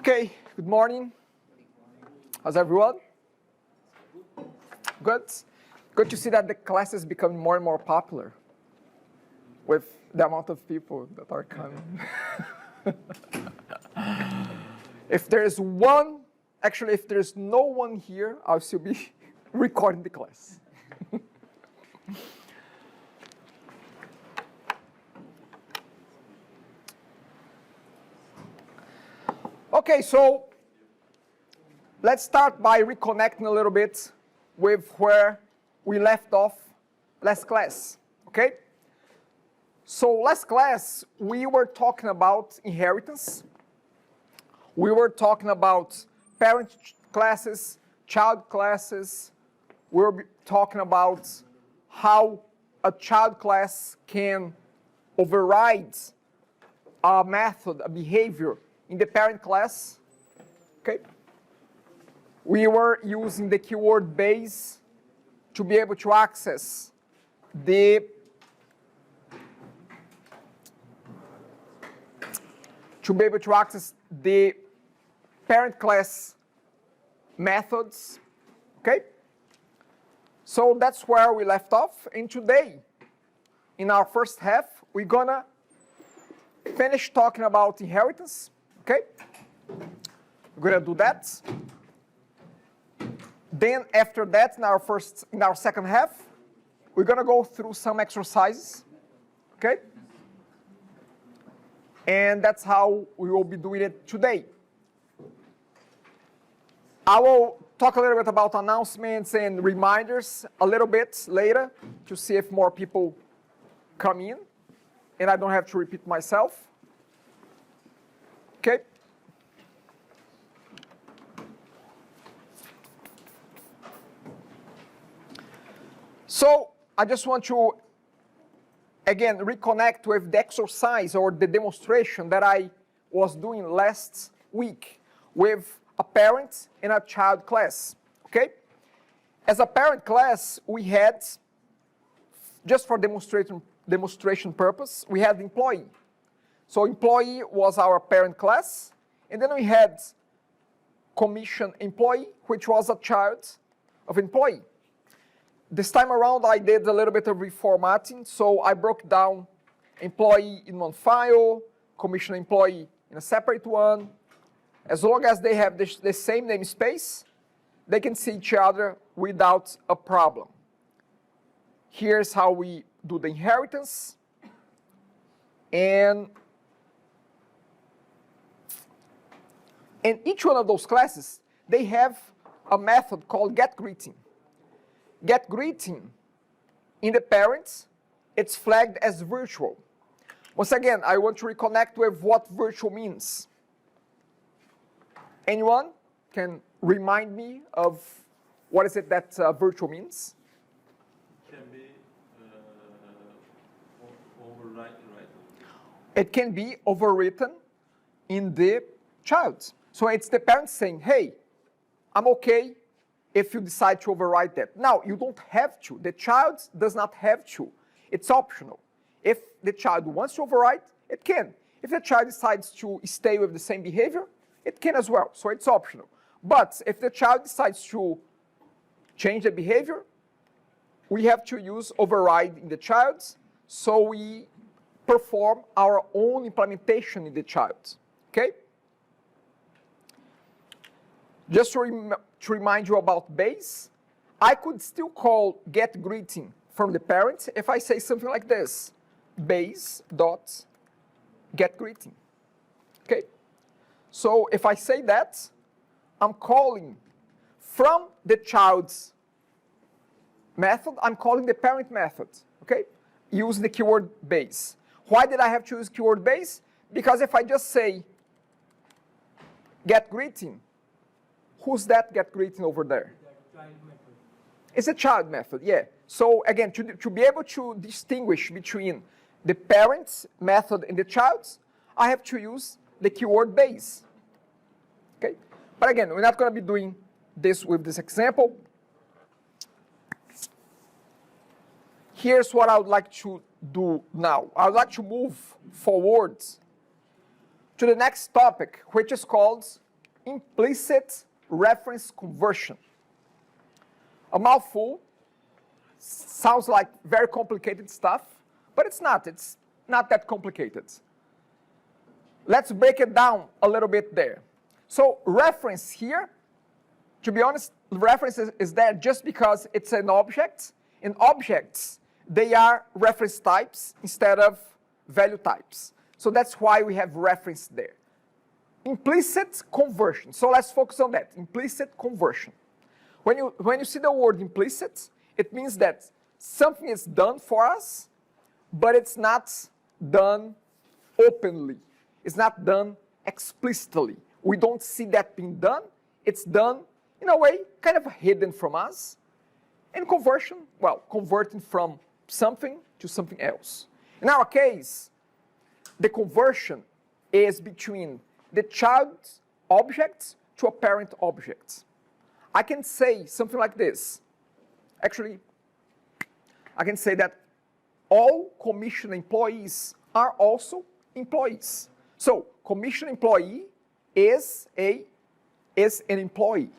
Okay, good morning. How's everyone? Good. Good to see that the class is becoming more and more popular with the amount of people that are coming. If there's no one here, I'll still be recording the class. Okay, so let's start by reconnecting a little bit with where we left off last class, okay? So last class, we were talking about inheritance. We were talking about parent classes, child classes. We were talking about how a child class can override a method, a behavior in the parent class, okay? We were using the keyword base to be able to access the parent class methods, okay? So that's where we left off. And today, in our first half, we're gonna finish talking about inheritance, okay? We're gonna do that. Then after that, in our second half, we're gonna go through some exercises, okay? And that's how we will be doing it today. I will talk a little bit about announcements and reminders a little bit later to see if more people come in, and I don't have to repeat myself. Okay? So I just want to, again, reconnect with the exercise or the demonstration that I was doing last week with a parent and a child class, okay? As a parent class, we had, just for demonstration purpose, we had employee. So employee was our parent class, and then we had commission employee, which was a child of employee. This time around, I did a little bit of reformatting, so I broke down employee in one file, commission employee in a separate one. As long as they have the same namespace, they can see each other without a problem. Here's how we do the inheritance. And in each one of those classes, they have a method called getGreeting. GetGreeting in the parents, it's flagged as virtual. Once again, I want to reconnect with what virtual means. Anyone can remind me of what is it that virtual means? Can be overwritten, right? It can be overwritten in the child. So it's the parent saying, hey, I'm okay if you decide to overwrite that. Now, you don't have to. The child does not have to. It's optional. If the child wants to overwrite, it can. If the child decides to stay with the same behavior, it can as well. So it's optional. But if the child decides to change the behavior, we have to use override in the child, so we perform our own implementation in the child. Okay? Just to remind you about base, I could still call getGreeting from the parent if I say something like this, base.getGreeting. Okay? So if I say that, I'm calling from the child's method, I'm calling the parent method, okay? Use the keyword base. Why did I have to use keyword base? Because if I just say getGreeting, who's that getGreeting over there? It's a child method, yeah. So again, to be able to distinguish between the parent's method and the child's, I have to use the keyword base. Okay? But again, we're not going to be doing this with this example. Here's what I would like to do now. I would like to move forward to the next topic, which is called implicit reference conversion. A mouthful, sounds like very complicated stuff, but it's not. It's not that complicated. Let's break it down a little bit there. So reference here, to be honest, reference is there just because it's an object. In objects, they are reference types instead of value types. So that's why we have reference there. Implicit conversion. So let's focus on that, implicit conversion. When you see the word implicit, it means that something is done for us, but it's not done openly. It's not done explicitly. We don't see that being done. It's done, in a way, kind of hidden from us. And conversion, well, converting from something to something else. In our case, the conversion is between the child object to a parent object. I can say something like this. Actually, I can say that all commission employees are also employees. So, commission employee is an employee.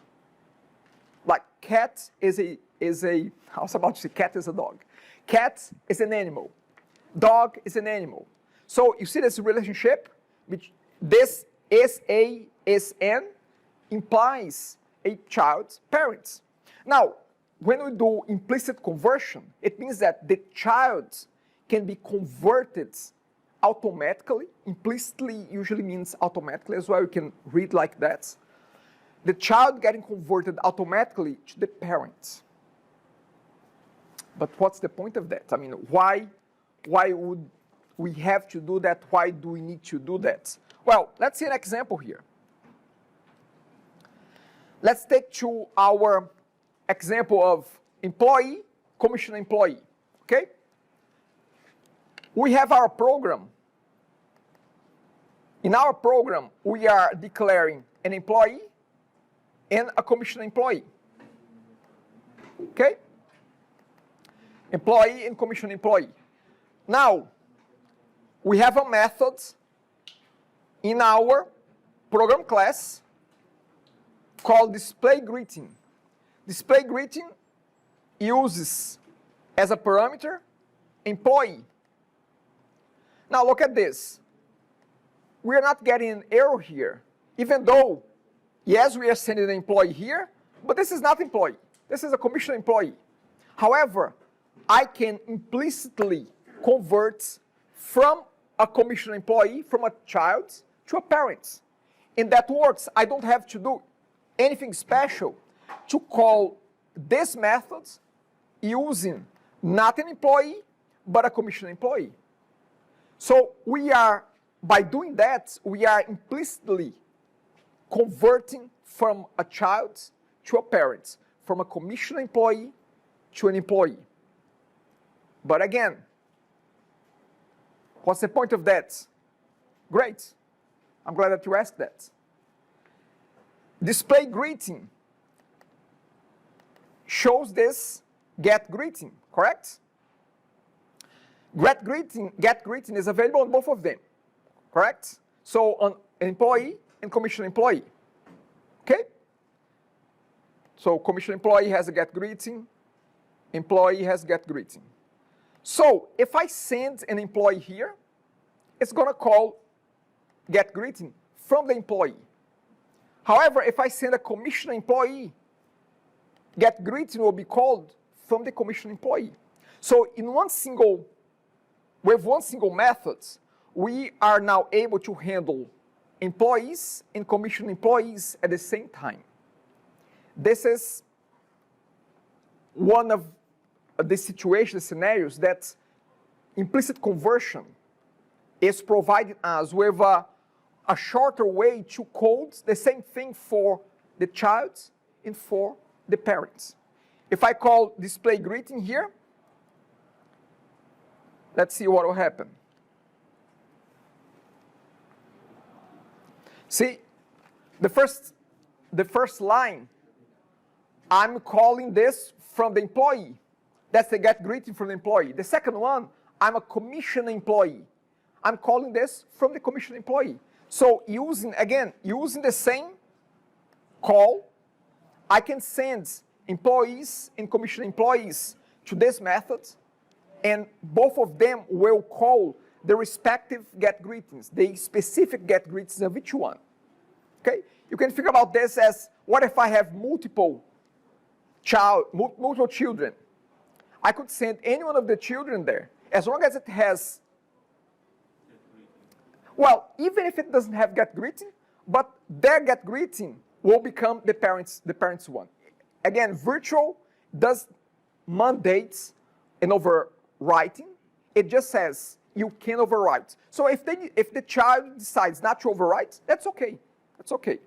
Like cat is a, I was about to say cat is a dog. Cat is an animal. Dog is an animal. So you see this relationship, which this is a, is an, implies a child's parent. Now, when we do implicit conversion, it means that the child can be converted automatically. Implicitly usually means automatically as well. You can read like that. The child getting converted automatically to the parent. But what's the point of that? I mean, why would we have to do that? Why do we need to do that? Well, let's see an example here. Let's take to our example of employee, commission employee, okay? We have our program. In our program, we are declaring an employee and a commission employee, okay? Employee and commission employee. Now, we have a method in our program class called display greeting. Display greeting uses as a parameter employee. Now look at this. We are not getting an error here, even though, yes, we are sending an employee here, but this is not employee. This is a commission employee. However, I can implicitly convert from a commission employee, from a child, to a parent. And that works. I don't have to do anything special to call this method using not an employee, but a commission employee. So we are, by doing that, we are implicitly converting from a child to a parent, from a commission employee to an employee. But again, what's the point of that? Great. I'm glad that you asked that. Display greeting shows this get greeting, correct? Get greeting is available on both of them, correct? So on employee and commission employee, okay? So commission employee has a get greeting, employee has get greeting. So if I send an employee here, it's going to call get greeting from the employee. However, if I send a commission employee, get greeting will be called from the commission employee. So with one single method, we are now able to handle employees and commission employees at the same time. This is one of the scenarios that implicit conversion is providing us with a shorter way to code the same thing for the child and for the parents. If I call display greeting here, let's see what will happen. See, the first line, I'm calling this from the employee. That's the get greeting from the employee. The second one, I'm a commission employee. I'm calling this from the commission employee. So using the same call, I can send employees and commission employees to this method, and both of them will call the respective get greetings, the specific get greetings of each one. Okay? You can think about this as, what if I have multiple children? I could send any one of the children there, as long as it has, well, even if it doesn't have get greeting, but their get greeting will become the parents' one. Again, virtual does mandates an overwriting. It just says you can overwrite. So if the child decides not to overwrite, that's okay. That's okay.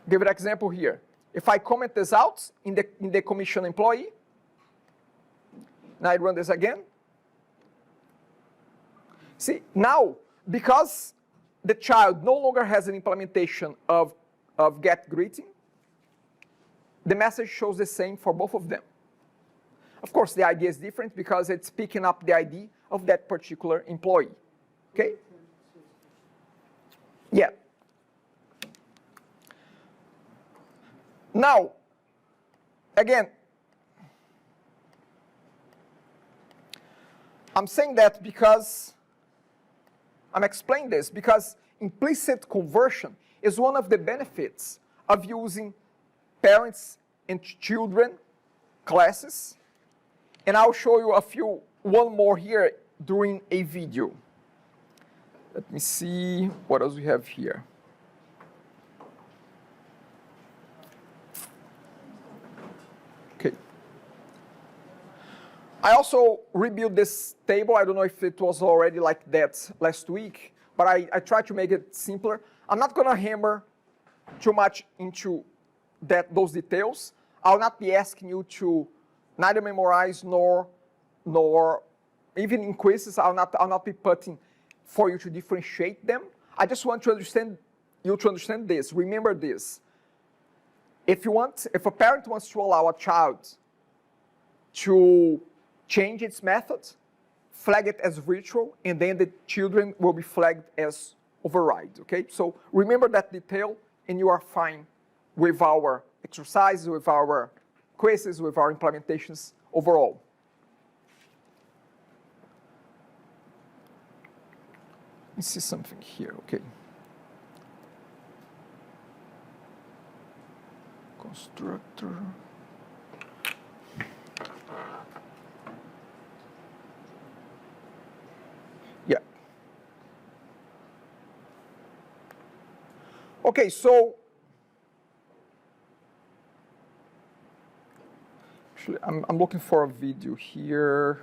Give an example here. If I comment this out in the commission employee, now I run this again. See, now, because the child no longer has an implementation of get greeting, the message shows the same for both of them. Of course, the ID is different because it's picking up the ID of that particular employee. Okay? Yeah. Now, again, I'm saying that because, I'm explaining this because implicit conversion is one of the benefits of using parents and children classes. And I'll show you one more here during a video. Let me see what else we have here. Okay. I also rebuilt this table. I don't know if it was already like that last week, but I tried to make it simpler. I'm not going to hammer too much into those details. I'll not be asking you to neither memorize nor even in quizzes, I'll not be putting for you to differentiate them. I just want to understand you to understand this. Remember this. If a parent wants to allow a child to change its method, flag it as virtual, and then the children will be flagged as override. Okay? So remember that detail, and you are fine with our exercises, with our quizzes, with our implementations overall. Let me see something here, okay. Constructor. Yeah. Okay, so actually, I'm looking for a video here.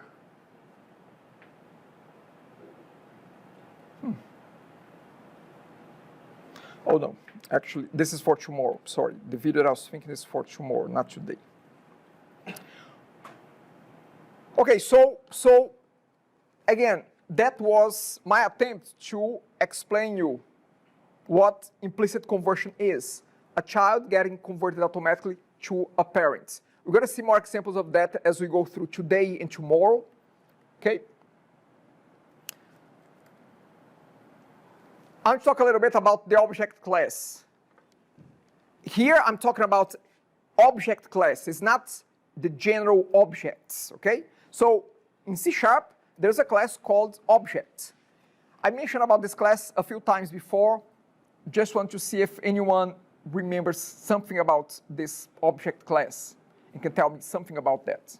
Oh no, actually, this is for tomorrow. Sorry, the video that I was thinking is for tomorrow, not today. Okay, so again, that was my attempt to explain you what implicit conversion is. A child getting converted automatically to a parent. We're going to see more examples of that as we go through today and tomorrow. Okay? I'm going to talk a little bit about the object class. Here I'm talking about object class. It's not the general objects, okay? So in C#, there's a class called object. I mentioned about this class a few times before. Just want to see if anyone remembers something about this object class and can tell me something about that.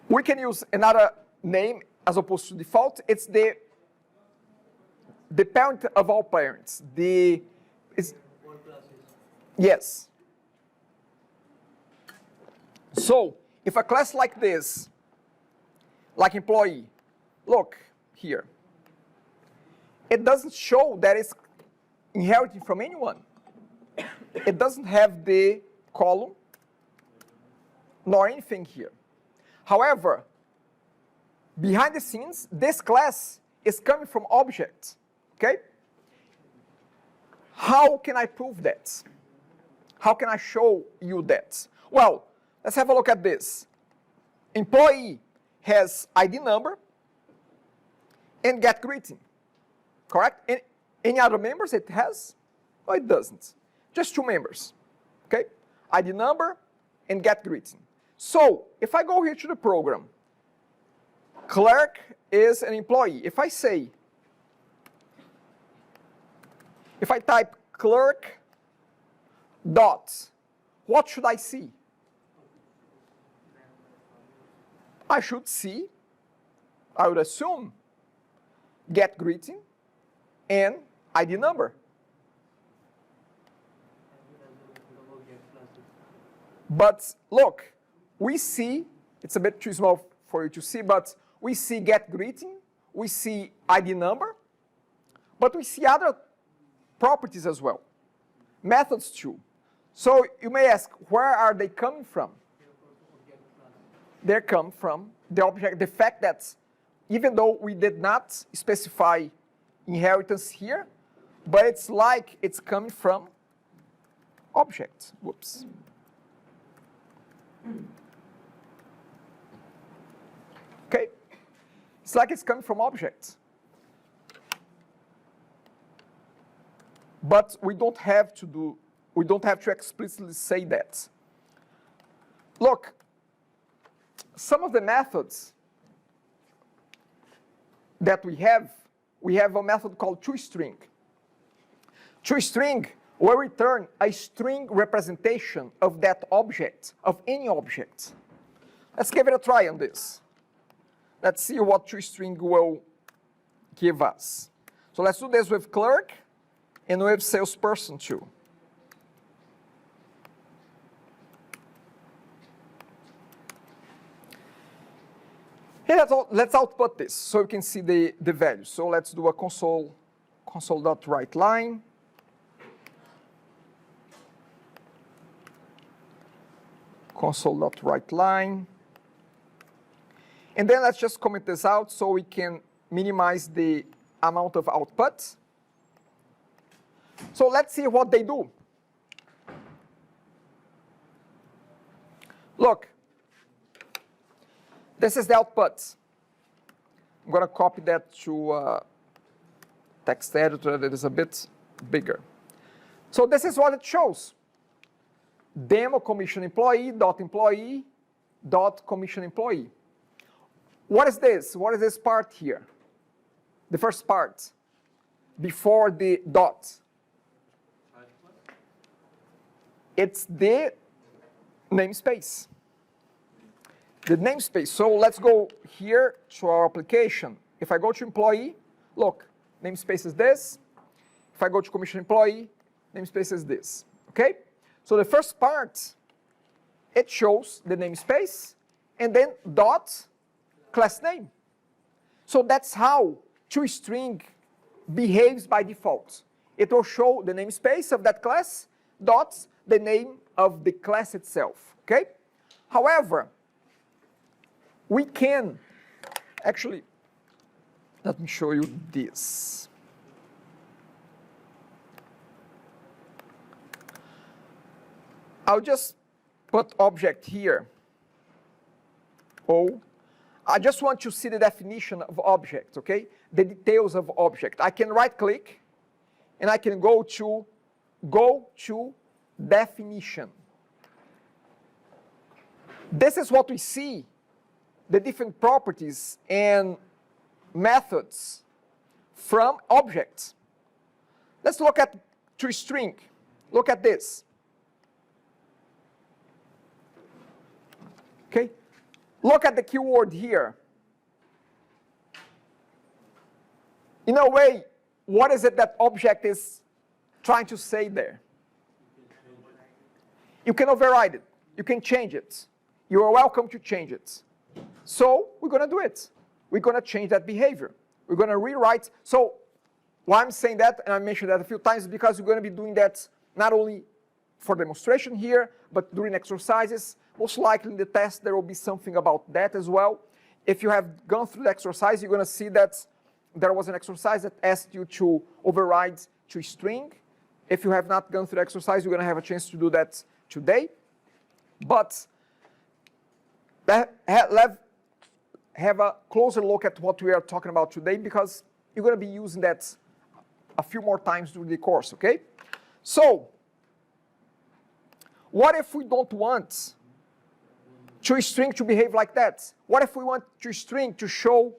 We can use another name as opposed to default. It's the parent of all parents. Yes. So if a class like this, like employee, look here, it doesn't show that it's inheriting from anyone. It doesn't have the column nor anything here. However, behind the scenes, this class is coming from object, okay? How can I prove that? How can I show you that? Well, let's have a look at this. Employee has ID number, and get greeting, correct? And any other members it has? No, it doesn't. Just two members, okay? ID number and get greeting. So if I go here to the program, clerk is an employee. If I type clerk dot, what should I see? I should see, I would assume, get greeting and ID number. But look, we see, it's a bit too small for you to see, but we see get greeting, we see ID number, but we see other properties as well, methods too. So you may ask, where are they coming from? They come from the object, the fact that even though we did not specify inheritance here, but it's like it's coming from object. Whoops. Okay, it's like it's coming from objects. But we don't have to explicitly say that. Look, some of the methods that we have a method called toString. toString will return a string representation of that object, of any object. Let's give it a try on this. Let's see what toString will give us. So let's do this with clerk and with salesperson too. Hey, let's output this so you can see the values. So let's do a console.writeLine. Console.writeLine. And then let's just comment this out so we can minimize the amount of output. So let's see what they do. Look, this is the output. I'm going to copy that to a text editor that is a bit bigger. So this is what it shows. Demo commission employee dot employee dot commission employee. What is this? What is this part here? The first part before the dot. It's the namespace. The namespace. So let's go here to our application. If I go to employee, look, namespace is this. If I go to commission employee, namespace is this. Okay? So the first part, it shows the namespace and then dot class name. So that's how toString behaves by default. It will show the namespace of that class dot the name of the class itself. Okay? However, we can actually, let me show you this. I'll just put object here. O. I just want to see the definition of object, okay? The details of object. I can right click and I can go to definition. This is what we see, the different properties and methods from objects. Let's look at toString. Look at this. Okay? Look at the keyword here. In a way, what is it that object is trying to say there? You can override it. You can change it. You are welcome to change it. So we're going to do it. We're going to change that behavior. We're going to rewrite. So why I'm saying that, and I mentioned that a few times, because we're going to be doing that not only for demonstration here, but during exercises. Most likely in the test, there will be something about that as well. If you have gone through the exercise, you're going to see that there was an exercise that asked you to override toString. If you have not gone through the exercise, you're going to have a chance to do that today. But have a closer look at what we are talking about today because you're going to be using that a few more times during the course, okay? So, what if we don't want toString to behave like that? What if we want toString to show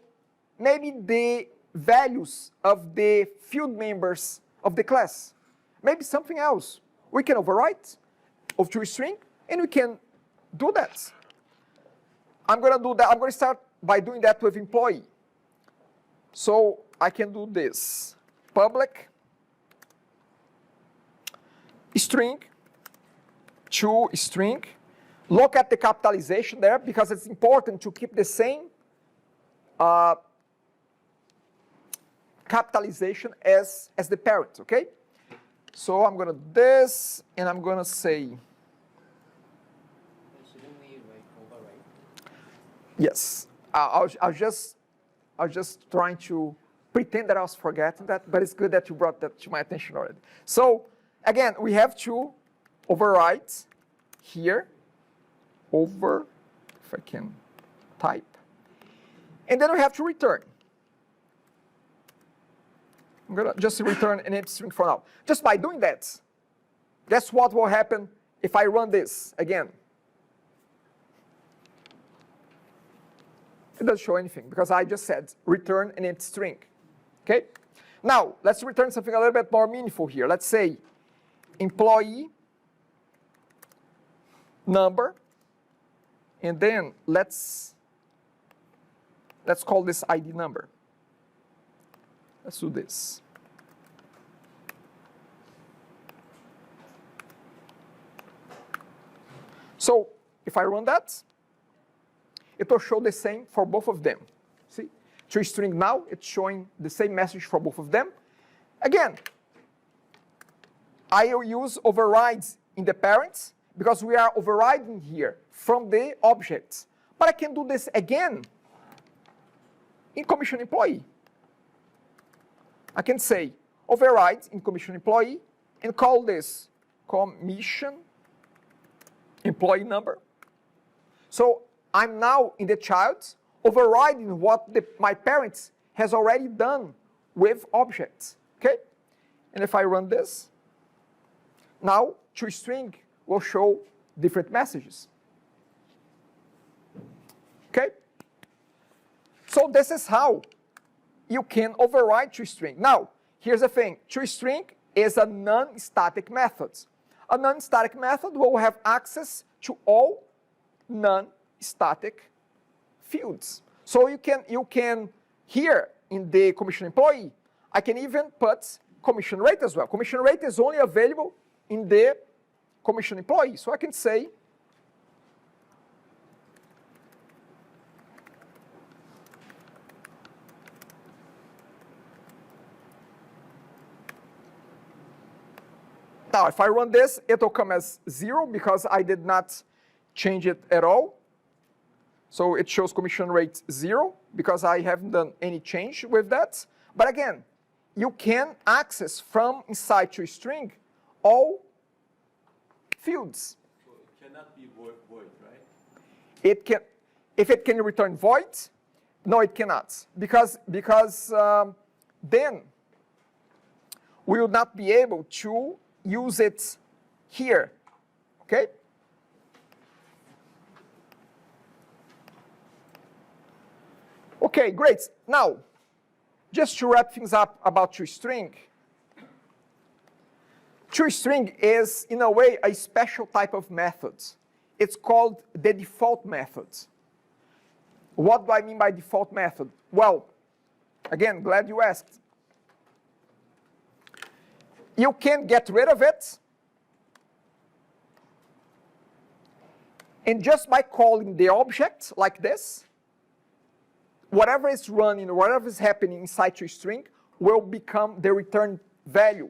maybe the values of the field members of the class? Maybe something else. We can overwrite of toString and we can do that. I'm going to do that. I'm going to start by doing that with employee. So I can do this. Public string to string. Look at the capitalization there because it's important to keep the same capitalization as the parent, okay? So I'm going to do this and I'm going to say, shouldn't we overwrite? yes. I was just trying to pretend that I was forgetting that, but it's good that you brought that to my attention already. So again, we have to overwrite here, if I can type, and then we have to return. I'm going to just return an empty string for now. Just by doing that, guess what will happen if I run this again? It doesn't show anything because I just said return an empty string. Okay? Now, let's return something a little bit more meaningful here. Let's say employee number, and then let's call this ID number. Let's do this. So if I run that, it will show the same for both of them. See? toString now, it's showing the same message for both of them. Again, I will use overrides in the parents because we are overriding here from the objects. But I can do this again in commission employee. I can say override in commission employee and call this commission employee number. So I'm now in the child overriding what my parents has already done with objects, okay? And if I run this, now toString will show different messages. Okay? So this is how you can override toString. Now, here's the thing. toString is a non-static method. A non-static method will have access to all non-static fields. So you can here in the commission employee, I can even put commission rate as well. Commission rate is only available in the commission employee. So I can say now, if I run this, it will come as 0 because I did not change it at all. So it shows commission rate 0 because I haven't done any change with that. But again, you can access from inside toString all fields. So it cannot be void, right? It can, if it can return void, no, it cannot, because then we will not be able to use it here, okay? Okay, great. Now, just to wrap things up about toString, toString is, in a way, a special type of method. It's called the default method. What do I mean by default method? Well, again, glad you asked. You can get rid of it, and just by calling the object like this, whatever is running, whatever is happening inside toString will become the return value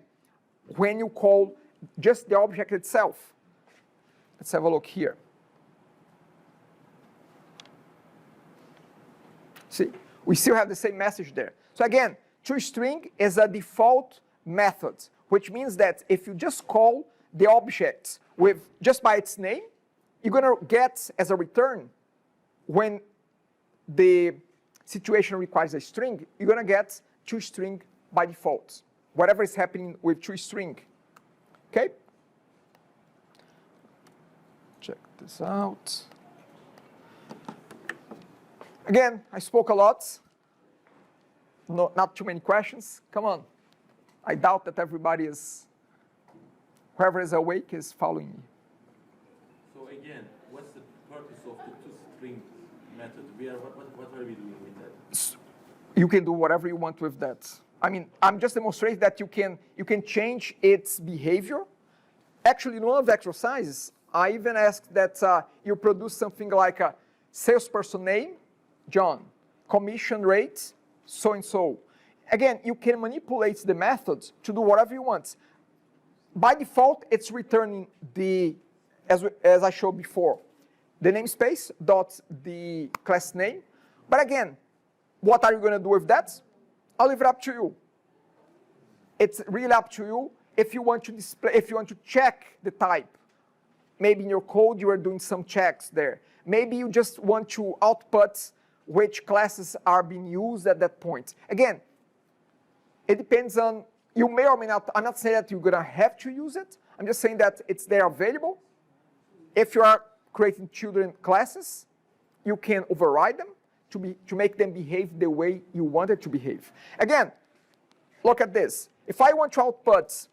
when you call just the object itself. Let's have a look here. See, we still have the same message there. So again, toString is a default method, which means that if you just call the object with just by its name, you're going to get as a return when the situation requires a string, you're going to get toString by default, whatever is happening with toString. Okay? Check this out. Again, I spoke a lot. No, not too many questions. Come on. I doubt that everybody is, whoever is awake is following me. So again, what's the purpose of the toString method? What are we doing with that? You can do whatever you want with that. I mean, I'm just demonstrating that you can change its behavior. Actually, in one of the exercises, I even asked that you produce something like a salesperson name, John, commission rate, so-and-so. Again, you can manipulate the method to do whatever you want. By default, it's returning the, as I showed before, the namespace dot the class name. But again, what are you going to do with that? I'll leave it up to you. It's really up to you. If you want to display, if you want to check the type, maybe in your code you are doing some checks there. Maybe you just want to output which classes are being used at that point. Again, it depends on, you may or may not, I'm not saying that you're gonna have to use it. I'm just saying that it's there available. If you are creating children classes, you can override them to make them behave the way you want it to behave. Again, look at this. If I want to output,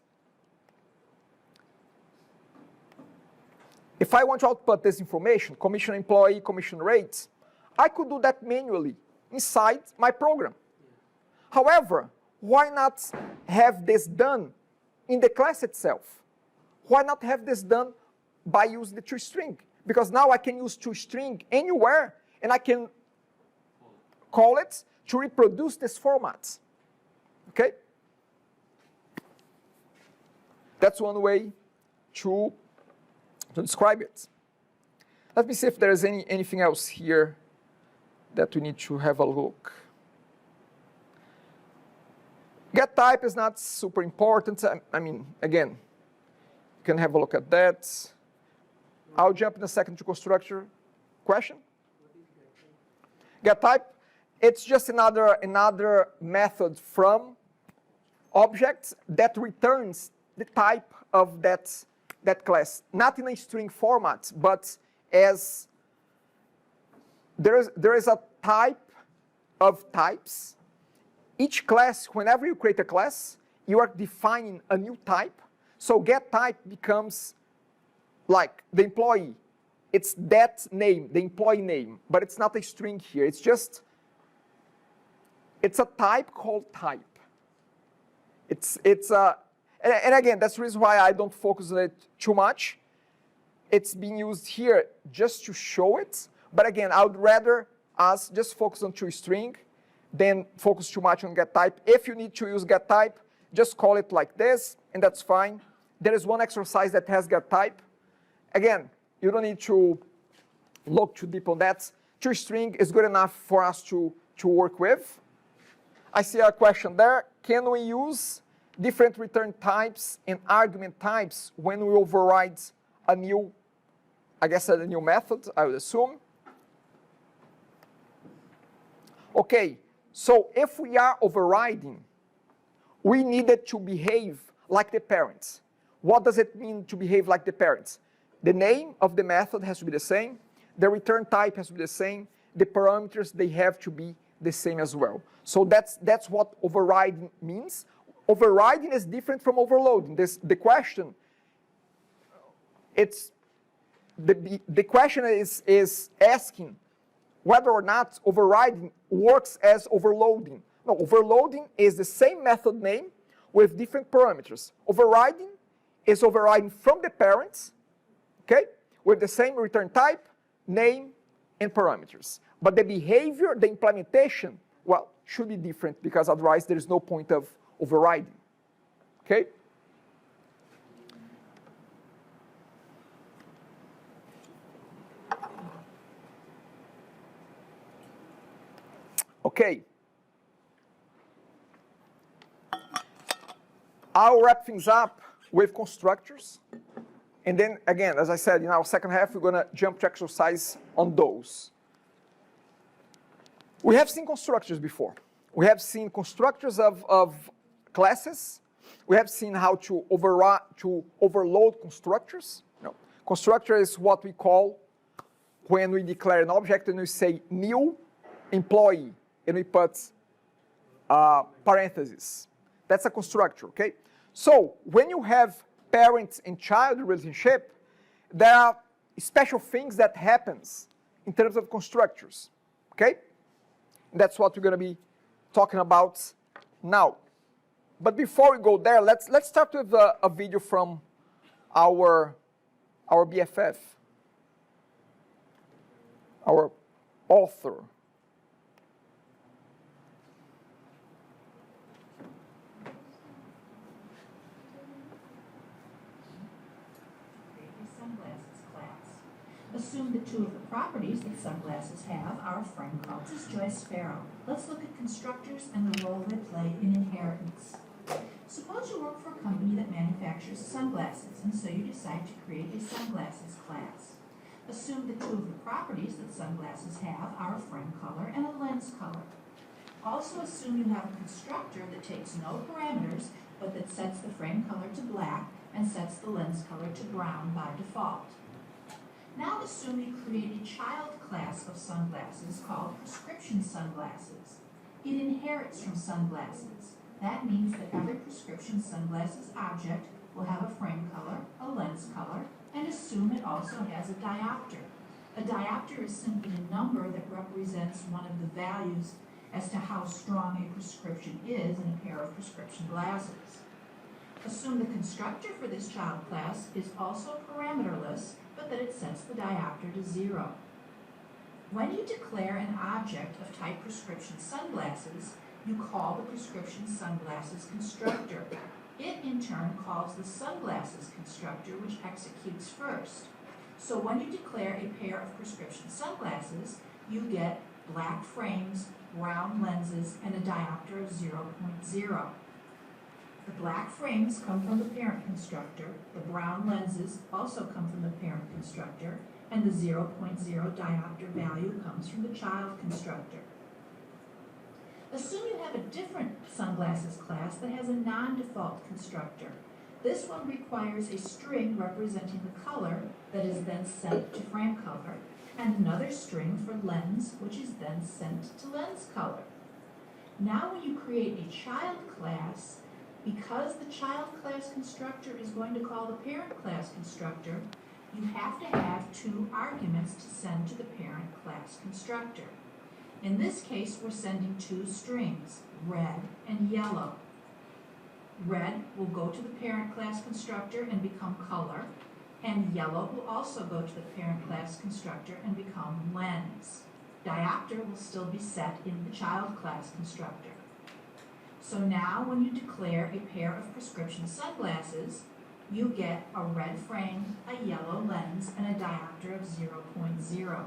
this information, commission employee, commission rates, I could do that manually inside my program. However, why not have this done in the class itself? Why not have this done by using the toString? Because now I can use toString anywhere, and I can call it to reproduce this format. Okay? That's one way to describe it. Let me see if there is anything else here that we need to have a look. Get type is not super important. I mean, again, you can have a look at that. I'll jump in a second to constructor. Question? Get type, it's just another method from objects that returns the type of that class, not in a string format, but as there is a type of types. Each class, whenever you create a class, you are defining a new type. So get type becomes like the employee. It's that name, the employee name, but it's not a string here. It's a type called type. And again, that's the reason why I don't focus on it too much. It's being used here just to show it. But again, I would rather us just focus on toString than focus too much on get type. If you need to use get type, just call it like this, and that's fine. There is one exercise that has get type. Again, you don't need to look too deep on that. toString is good enough for us to work with. I see a question there. Can we use different return types and argument types when we override a new method, I would assume? Okay, so if we are overriding, we need it to behave like the parents. What does it mean to behave like the parents? The name of the method has to be the same, the return type has to be the same, the parameters, they have to be the same as well. So that's what overriding means. Overriding is different from overloading. The question, the question is asking whether or not overriding works as overloading. No, overloading is the same method name with different parameters. Overriding is overriding from the parents, okay, with the same return type, name, and parameters. But the behavior, the implementation, well, should be different because otherwise there is no point of overriding, okay? Okay. I'll wrap things up with constructors. And then, again, as I said, in our second half, we're going to jump to exercise on those. We have seen constructors before. We have seen constructors of classes. We have seen how to overload constructors. No. Constructor is what we call when we declare an object and we say new employee and we put parentheses. That's a constructor, okay? So when you have parent and child relationship, there are special things that happens in terms of constructors, okay? And that's what we're going to be talking about now. But before we go there, let's start with a video from our BFF, our author. Sunglasses class. Assume that two of the properties that sunglasses have are a frame color. This is Joyce Sparrow. Let's look at constructors and the role they play in inheritance. Suppose you work for a company that manufactures sunglasses, and so you decide to create a sunglasses class. Assume that two of the properties that sunglasses have are a frame color and a lens color. Also assume you have a constructor that takes no parameters, but that sets the frame color to black and sets the lens color to brown by default. Now assume you create a child class of sunglasses called prescription sunglasses. It inherits from sunglasses. That means that every prescription sunglasses object will have a frame color, a lens color, and assume it also has a diopter. A diopter is simply a number that represents one of the values as to how strong a prescription is in a pair of prescription glasses. Assume the constructor for this child class is also parameterless, but that it sets the diopter to 0. When you declare an object of type prescription sunglasses, you call the prescription sunglasses constructor. It, in turn, calls the sunglasses constructor, which executes first. So when you declare a pair of prescription sunglasses, you get black frames, brown lenses, and a diopter of 0.0. The black frames come from the parent constructor, the brown lenses also come from the parent constructor, and the 0.0 diopter value comes from the child constructor. Assume you have a different sunglasses class that has a non-default constructor. This one requires a string representing the color that is then sent to frame color, and another string for lens, which is then sent to lens color. Now when you create a child class, because the child class constructor is going to call the parent class constructor, you have to have two arguments to send to the parent class constructor. In this case, we're sending two strings, red and yellow. Red will go to the parent class constructor and become color, and yellow will also go to the parent class constructor and become lens. Diopter will still be set in the child class constructor. So now when you declare a pair of prescription sunglasses, you get a red frame, a yellow lens, and a diopter of 0.0.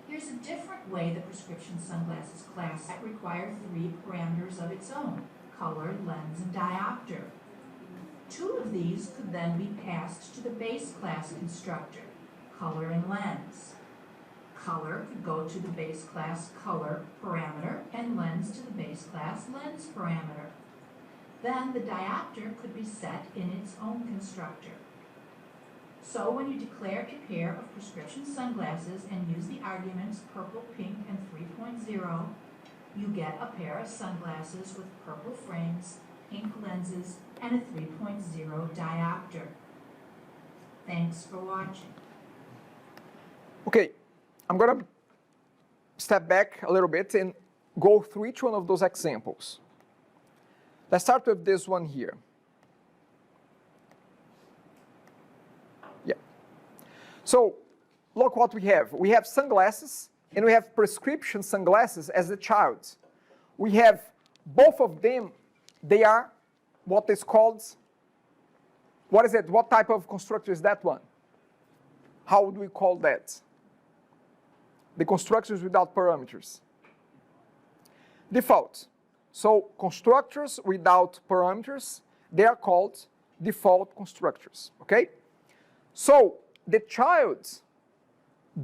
Here's a different way the prescription sunglasses class that require 3 parameters of its own, color, lens, and diopter. 2 of these could then be passed to the base class constructor, color and lens. Color could go to the base class color parameter and lens to the base class lens parameter. Then the diopter could be set in its own constructor. So when you declare a pair of prescription sunglasses and use the arguments purple, pink, and 3.0, you get a pair of sunglasses with purple frames, pink lenses, and a 3.0 diopter. Thanks for watching. Okay, I'm going to step back a little bit and go through each one of those examples. Let's start with this one here. Yeah. So look what we have. We have sunglasses and we have prescription sunglasses as a child. We have both of them, they are what is called, what is it? What type of constructor is that one? How would we call that? The constructors without parameters. Default. So constructors without parameters, they are called default constructors, okay? So the child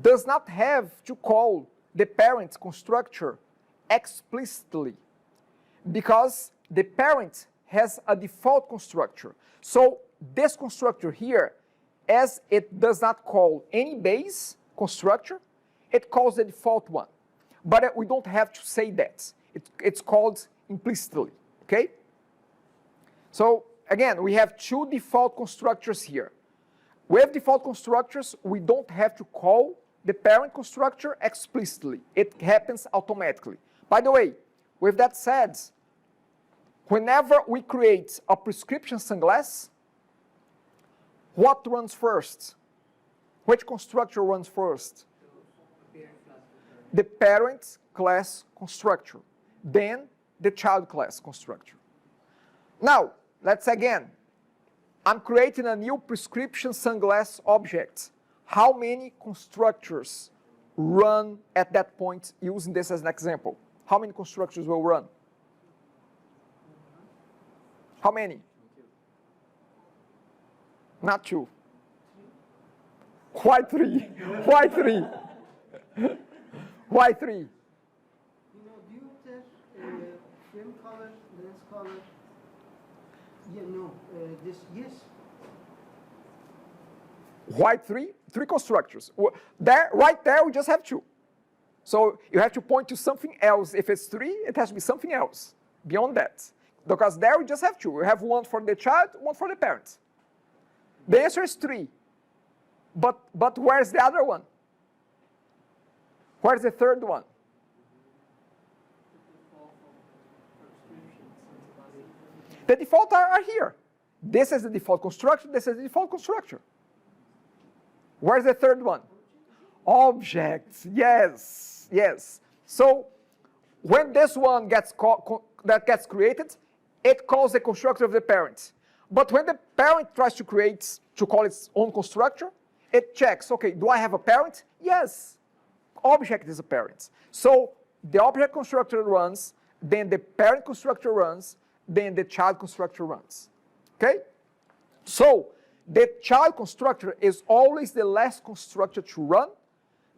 does not have to call the parent constructor explicitly because the parent has a default constructor. So this constructor here, as it does not call any base constructor, it calls the default one. But we don't have to say that. It's called implicitly, okay? So again, we have two default constructors here. With default constructors, we don't have to call the parent constructor explicitly. It happens automatically. By the way, with that said, whenever we create a prescription sunglass, what runs first? Which constructor runs first? The parent class constructor, then the child class constructor. Now, let's again, I'm creating a new prescription sunglass object. How many constructors run at that point using this as an example? How many constructors will run? How many? Not two. Why three? Why three? Why three? You know, do you test film color, lens color? Yeah, no, yes. Why three? Three constructors. There, right there, we just have two. So you have to point to something else. If it's three, it has to be something else beyond that. Because there we just have two. We have one for the child, one for the parent. The answer is three. But where's the other one? Where's the third one? The default are here. This is the default constructor, this is the default constructor. Where's the third one? Objects, yes, yes. So when this one gets created, it calls the constructor of the parent. But when the parent tries to call its own constructor, it checks, okay, do I have a parent? Yes, object is a parent. So the object constructor runs, then the parent constructor runs, then the child constructor runs, okay? So the child constructor is always the last constructor to run.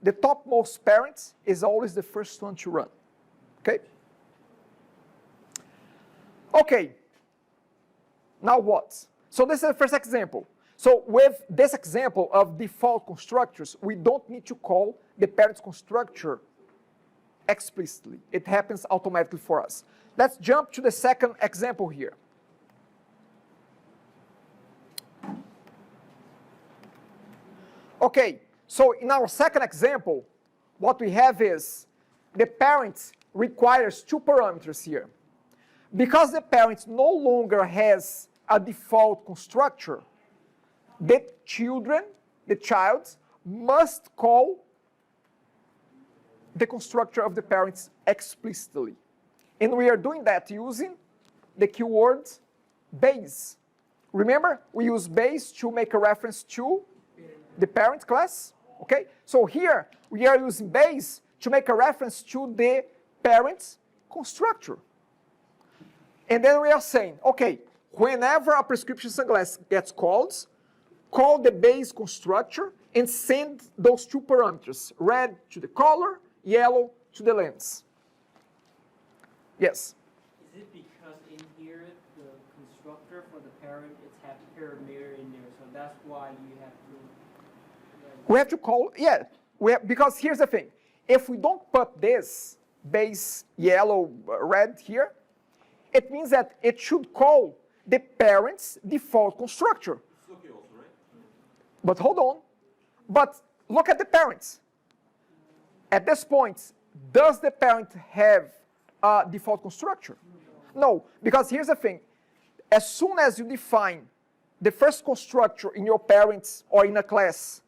The topmost parent is always the first one to run, okay? Okay, now what? So this is the first example. So with this example of default constructors, we don't need to call the parent constructor explicitly. It happens automatically for us. Let's jump to the second example here. Okay, so in our second example, what we have is the parent requires two parameters here. Because the parent no longer has a default constructor, the child must call the constructor of the parents explicitly. And we are doing that using the keyword base. Remember, we use base to make a reference to the parent class, okay? So here, we are using base to make a reference to the parent constructor. And then we are saying, okay, whenever a prescription sunglass gets called, call the base constructor and send those two parameters, red to the color, yellow to the lens. Yes? Is it because in here, the constructor for the parent, it's have parameter in there, so that's why you have to... We have to call, yeah, because here's the thing. If we don't put this base yellow, red here, it means that it should call the parent's default constructor. It's okay also, right? But hold on. But look at the parents. At this point, does the parent have a default constructor? No, because here's the thing. As soon as you define the first constructor in your parents or in a class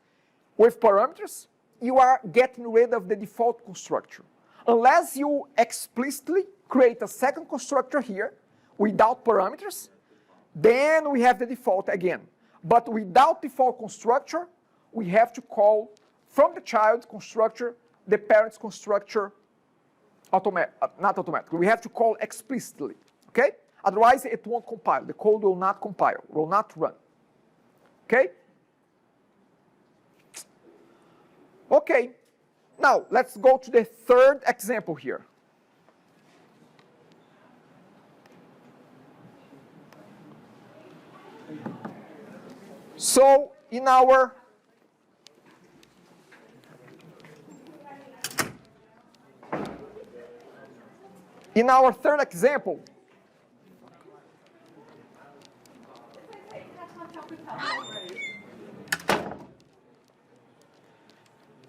with parameters, you are getting rid of the default constructor. Unless you explicitly create a second constructor here without parameters, then we have the default again. But without default constructor, we have to call from the child constructor the parent's constructor not automatically. We have to call explicitly, okay? Otherwise, it won't compile. The code will not compile, will not run, okay? Okay, Now, let's go to the third example here. So, in our third example,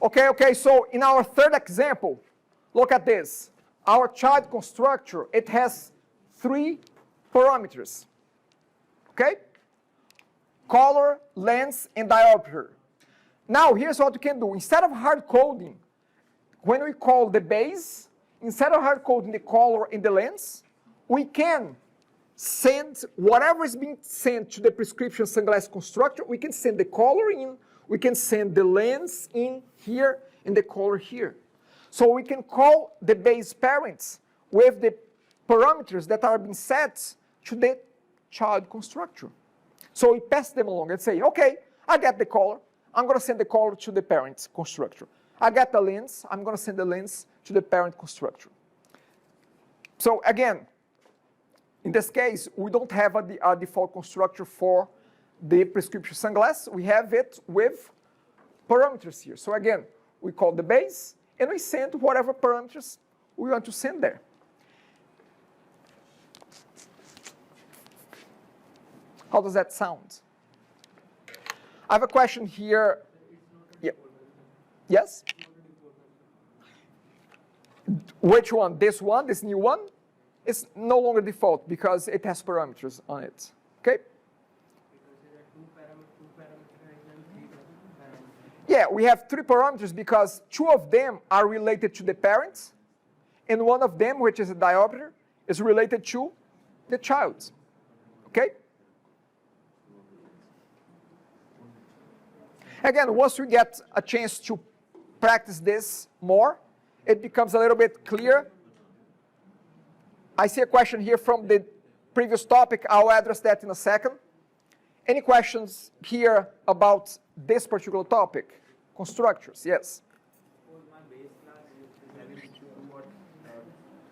okay, so in our third example, look at this. Our child constructor, it has 3 parameters, okay? Color, length, and diopter. Now, here's what we can do. Instead of hard coding, when we call the base, instead of hard coding the color and the length, we can send whatever is being sent to the prescription sunglass constructor, we can send the color in, we can send the length in here, and the color here. So we can call the base parents with the parameters that are being set to the child constructor. So we pass them along and say, okay, I get the color, I'm going to send the color to the parent constructor. I get the lens, I'm going to send the lens to the parent constructor. So again, in this case, we don't have a default constructor for the prescription sunglass. We have it with parameters here. So again, we call the base, and we send whatever parameters we want to send there. How does that sound? I have a question here. Yeah. Yes? Which one? This one, this new one? It's no longer default because it has parameters on it. Okay? Yeah, we have 3 parameters because 2 of them are related to the parents, and one of them, which is a diopter, is related to the child. Okay? Again, once we get a chance to practice this more, it becomes a little bit clearer. I see a question here from the previous topic. I'll address that in a second. Any questions here about this particular topic? Constructors, yes. For my base class is having 2 or 3,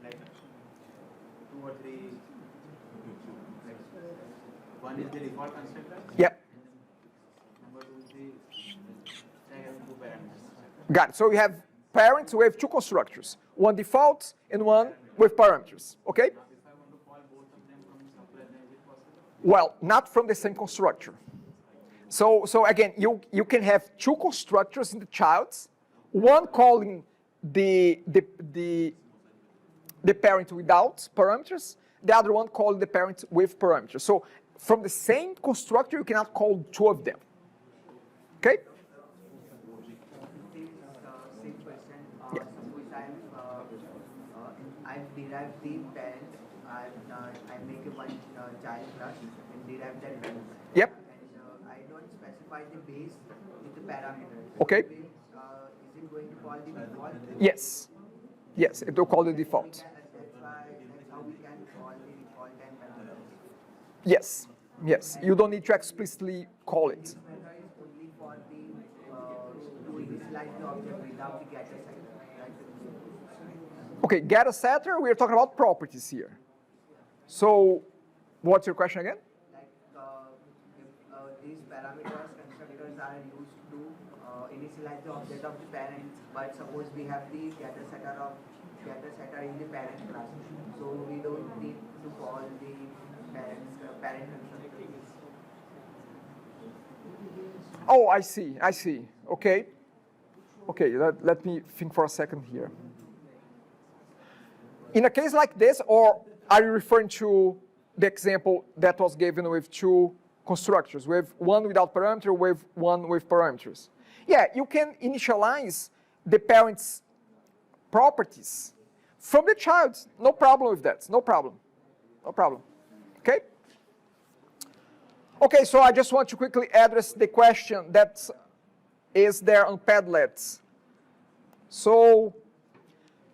like, one is the default constructor. Yep. Number 2 is the having 2 parameters. Got it. So we have parents with 2 constructors, one default and one with parameters. Okay? Now, if I want to call both of them from software, then is it possible? Well, not from the same constructor. So again, you can have 2 constructors in the child, one calling the parent without parameters, the other one calling the parent with parameters. So from the same constructor, you cannot call 2 of them. Okay? Same question. Yeah. Suppose I've derived the parent, I make a one child class and derive that parent. Yep. And I don't specify the base with the parameters. Okay. So is it going to call the default? Yes. Yes, it will call the default. That's how we can call the default and parameters. Yes. Yes. You don't need to explicitly call it. This method is only for the to initialize the object without the getter setter, right? Okay, getter setter, we're talking about properties here. So, what's your question again? Like if these parameters constructors are used to initialize the object of the parent, but suppose we have the getter setter in the parent class, so we don't need to call the parent constructor. Oh, I see. Okay. Okay, let me think for a second here. In a case like this, or are you referring to the example that was given with 2 constructors, with one without parameter, with one with parameters? Yeah, you can initialize the parent's properties from the child. No problem with that. No problem. No problem. Okay? Okay, so I just want to quickly address the question that is there on Padlet. So,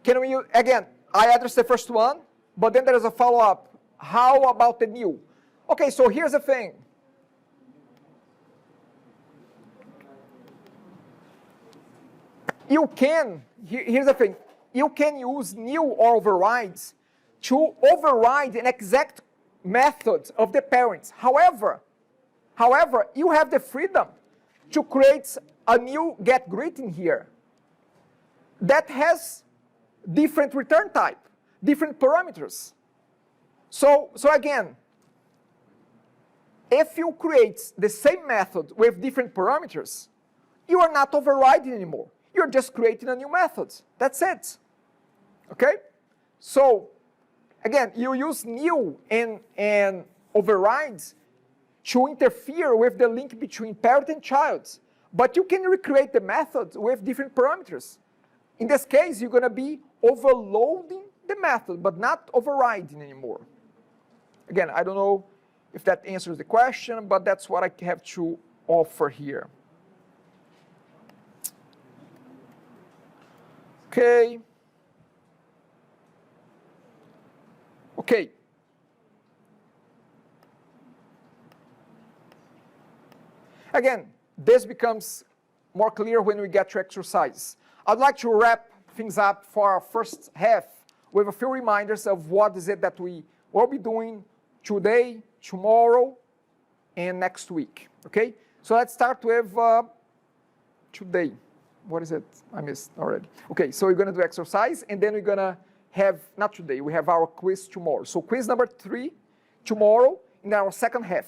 can we, again, I addressed the first one, but then there is a follow-up. How about the new? Okay, so here's the thing. You can here's the thing. You can use new or overrides to override an exact method of the parents. However, you have the freedom to create a new getGreeting here that has different return type, different parameters. So again, if you create the same method with different parameters, you are not overriding anymore. You're just creating a new method. That's it. Okay? So, again, you use new and overrides to interfere with the link between parent and child. But you can recreate the method with different parameters. In this case, you're going to be overloading the method, but not overriding anymore. Again, I don't know if that answers the question, but that's what I have to offer here. Okay. Okay. Again, this becomes more clear when we get to exercise. I'd like to wrap things up for our first half with a few reminders of what is it that we will be doing today, tomorrow, and next week. Okay? So let's start with today. What is it? I missed already. Okay, so we're going to do exercise, and then we're going to have, not today, we have our quiz tomorrow. So quiz number 3 tomorrow in our second half.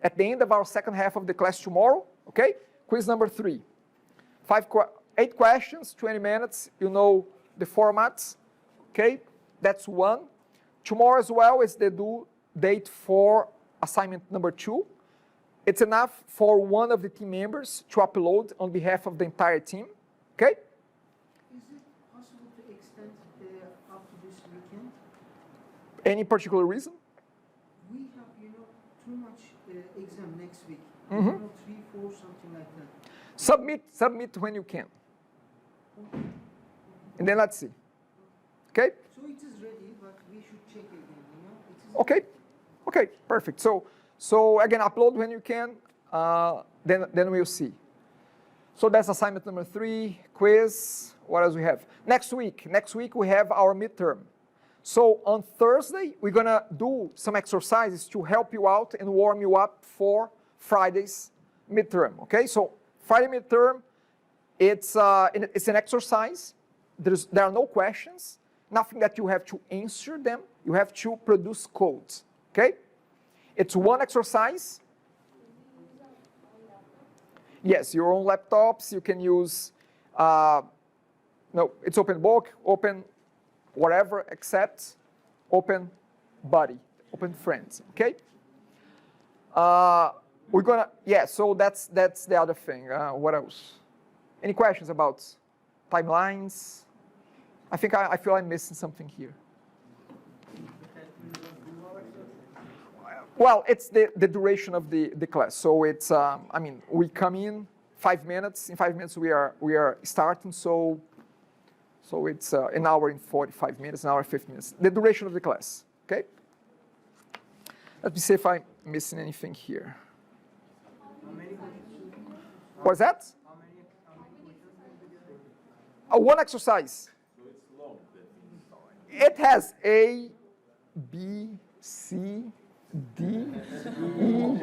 At the end of our second half of the class tomorrow, okay? Quiz number 3. 8 questions, 20 minutes. You know the formats, okay? That's 1. Tomorrow as well is the due date for assignment number 2. It's enough for one of the team members to upload on behalf of the entire team, okay? Is it possible to extend up to this weekend? Any particular reason? We have, too much exam next week. Mm-hmm. 3, 4, something like that. Submit when you can. And then let's see. Okay? So it is ready, but we should check again, Okay. Okay, perfect. So again, upload when you can, then we'll see. So that's assignment number 3, quiz. What else we have? Next week we have our midterm. So on Thursday, we're gonna do some exercises to help you out and warm you up for Friday's midterm, okay? So Friday midterm, it's an exercise. There are no questions, nothing that you have to answer them. You have to produce codes, okay? It's one exercise. Yes, your own laptops. You can use, no, it's open book, open whatever, except open buddy, open friends, okay? We're gonna, yeah, so that's the other thing. What else? Any questions about timelines? I think I feel I'm missing something here. Well, it's the duration of the class. So it's, I mean, we come in 5 minutes. In 5 minutes we are starting. So it's an hour and 45 minutes, an hour and 50 minutes. The duration of the class. Okay. Let me see if I'm missing anything here. What's that? One exercise. So it's long. It has A, B, C, D, E.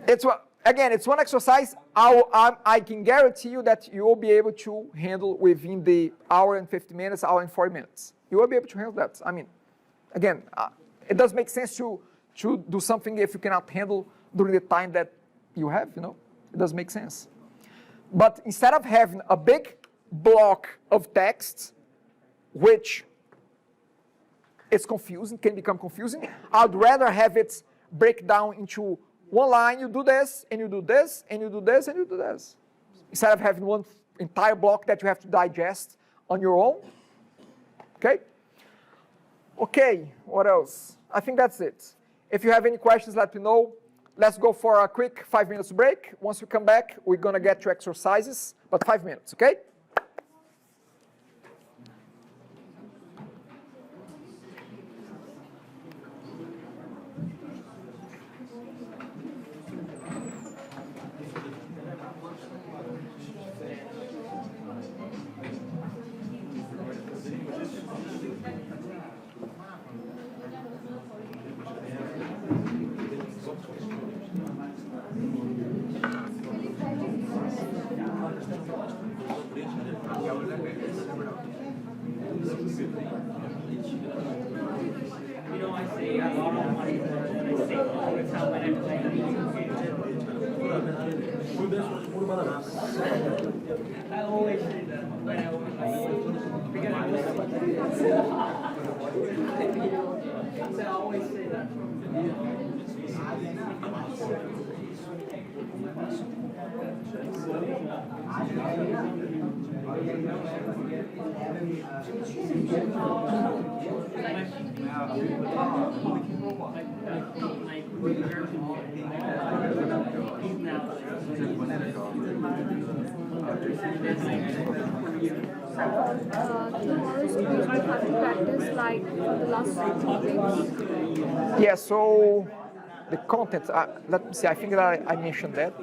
It's one exercise. I can guarantee you that you will be able to handle within the hour and 50 minutes, hour and 40 minutes. You will be able to handle that. I mean, again, it does make sense to do something if you cannot handle during the time that you have, it does make sense. But instead of having a big block of text, which is confusing, can become confusing, I'd rather have it break down into one line. You do this, and you do this, and you do this, and you do this. Instead of having one entire block that you have to digest on your own. Okay? Okay, what else? I think that's it. If you have any questions, let me know. Let's go for a quick 5 minutes break. Once we come back, we're going to get to exercises, but 5 minutes, okay? You know, I say a lot of money for say all the time when I'm playing I always say that when I was like, because I was so I always say that. Tomorrow's quiz we have to practice like for the last 2 weeks. Yeah, so the content, let me see, I think that I mentioned that.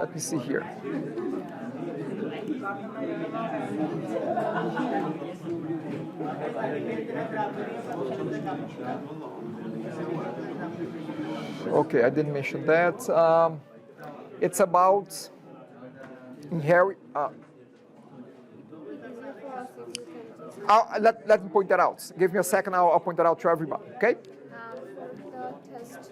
Let me see here. Okay, I didn't mention that. It's about inherit. Let me point that out. Give me a second, I'll point that out to everybody, okay? For the test,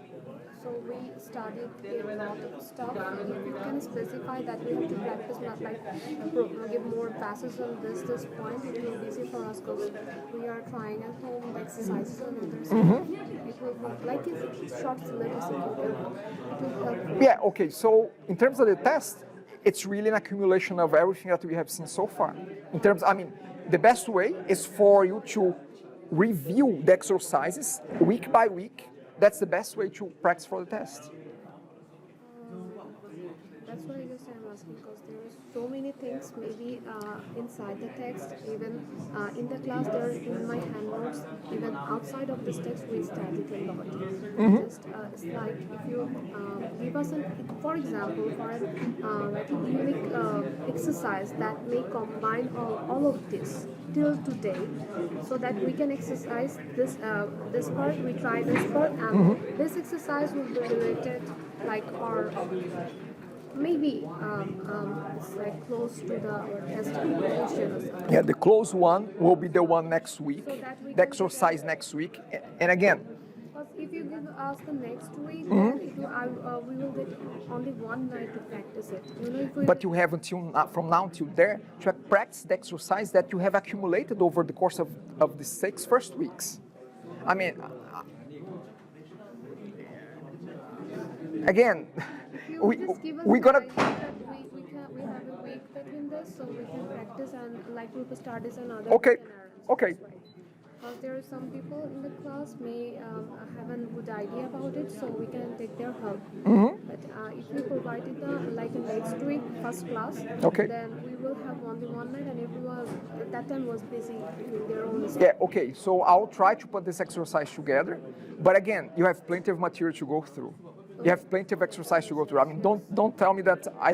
so we studied a lot of stuff. If you can specify that we have to practice, not like give more passes on this point, it will be easy for us because we are trying at home the exercises and other stuff. It will be like if it's short syllabus, it will help. Yeah, okay, so in terms of the test, it's really an accumulation of everything that we have seen so far. In terms, I mean, the best way is for you to review the exercises week by week. That's the best way to practice for the test. That's why I guess I'm asking because there are so many things maybe inside the text, even in the class there in my handnotes, even outside of this text we studied a lot. Just it's like if you give us for example, for like a unique exercise that may combine all of this till today, so that we can exercise this this part, we try this part, and this exercise will be related like or maybe it's like close to the test question or something. Yeah, the close one will be the one next week, So that we the can exercise next week. And again, Because if you give us the next week, then it will, we will get only one night to practice it. You know, if we but you have from now until there to practice the exercise that you have accumulated over the course of the 6 first weeks. I mean, again, you we, just give us we're an gonna. idea that we have a week between this, so we can practice and like group studies and other Okay, scenarios. okay. That's right. Because there are some people in the class may have a good idea about it, so we can take their help. But if you provided the like next week first class, Okay. then we will have only one night, and everyone at that time was busy doing their own stuff. Yeah, okay, so I'll try to put this exercise together, but again, you have plenty of material to go through. You have plenty of exercise to go through. I mean, don't tell me that I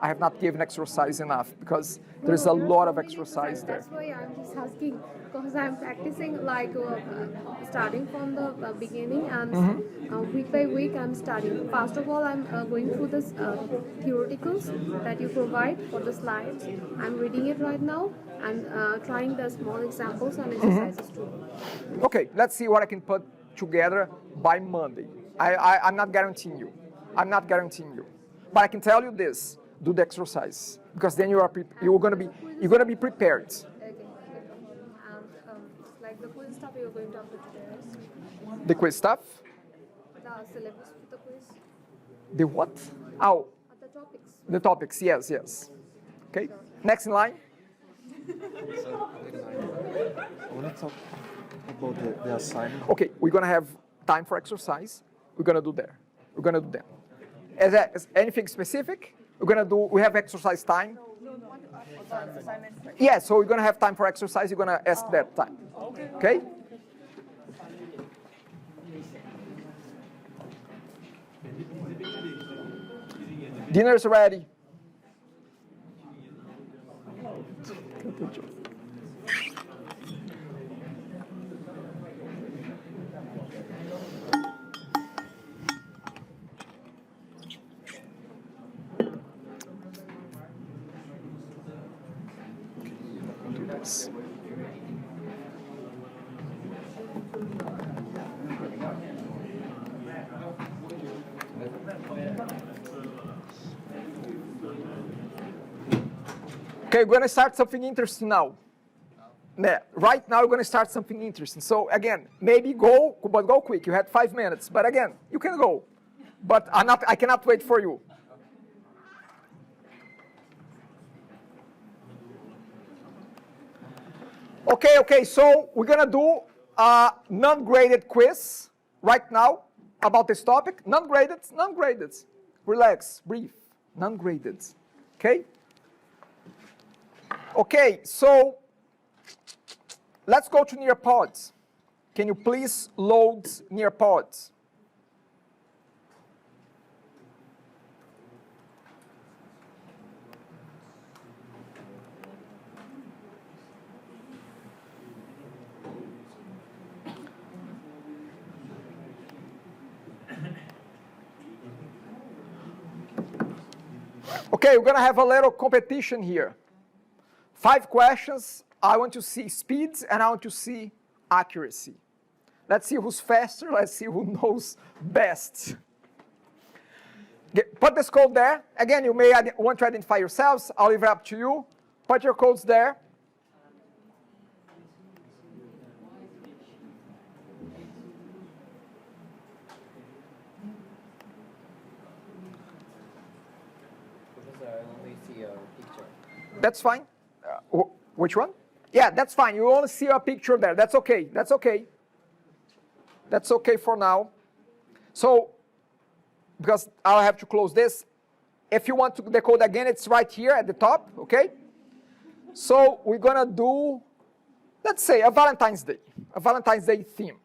have not given exercise enough, because there's a lot of exercise there. That's why I'm just asking, because I'm practicing like starting from the beginning, and week by week I'm studying. First of all, I'm going through this theoreticals that you provide for the slides. I'm reading it right now and trying the small examples and exercises too. Okay, let's see what I can put together by Monday. I'm not guaranteeing you. I'm not guaranteeing you. But I can tell you this: do the exercise, because then you're gonna be prepared. Okay. And like the quiz stuff you're going to have to prepare. The quiz stuff. The syllabus for the quiz. The what? Oh, The topics. the topics. Yes, yes. Okay. Next in line. I want to talk about the assignment. Okay, we're gonna have time for exercise. We're gonna do there. We're gonna do them. As anything specific? We have exercise time. Yeah, so we're gonna have time for exercise. You're gonna ask that time. Okay? Dinner's ready. Do this. Okay, we're going to start something interesting now. Yeah, right now we're going to start something interesting. So again, maybe go, but go quick. You had 5 minutes, but again, you can go. But I cannot wait for you. Okay, so we're going to do a non-graded quiz right now about this topic. Non-graded. Relax, breathe. Non-graded. Okay? Okay, so let's go to Nearpods. Can you please load Nearpods? Okay, we're going to have a little competition here. 5 questions. I want to see speeds and I want to see accuracy. Let's see who's faster. Let's see who knows best. Put this code there. Again, you may want to identify yourselves. I'll leave it up to you. Put your codes there. That's fine. Which one? Yeah, that's fine. You only see a picture there. That's okay. That's okay. That's okay for now. So, because I'll have to close this. If you want to decode again, it's right here at the top, okay? So we're gonna do, let's say, a Valentine's Day theme,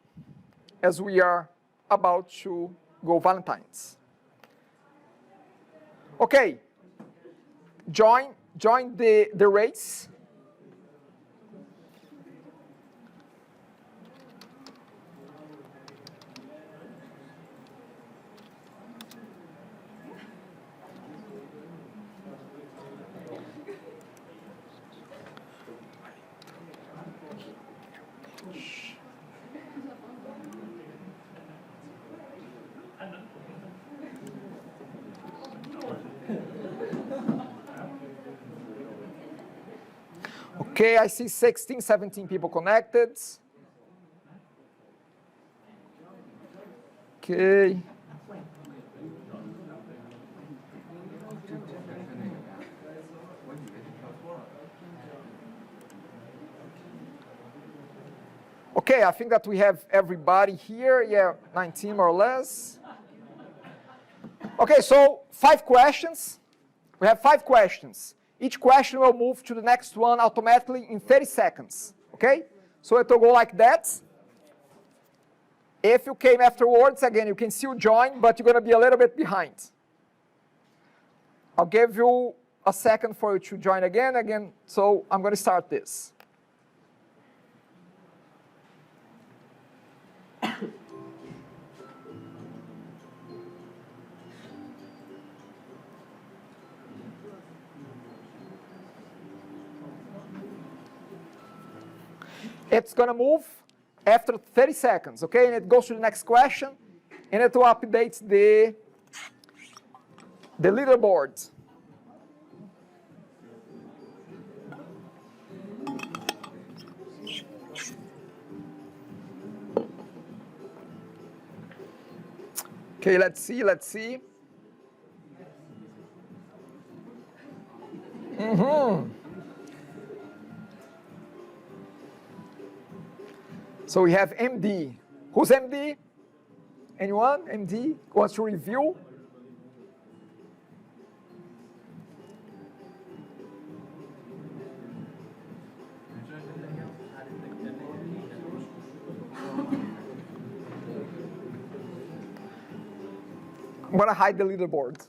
as we are about to go Valentine's. Okay, join the race. Okay, I see 16, 17 people connected. Okay. Okay, I think that we have everybody here. Yeah, 19 more or less. Okay, so 5 questions. We have 5 questions. Each question will move to the next one automatically in 30 seconds, okay? So it will go like that. If you came afterwards, again, you can still join, but you're going to be a little bit behind. I'll give you a second for you to join again. So I'm going to start this. It's going to move after 30 seconds, okay? And it goes to the next question, and it will update the leaderboard. Okay, let's see. So we have MD. Who's MD? Anyone? MD wants to review? I'm going to hide the leaderboard.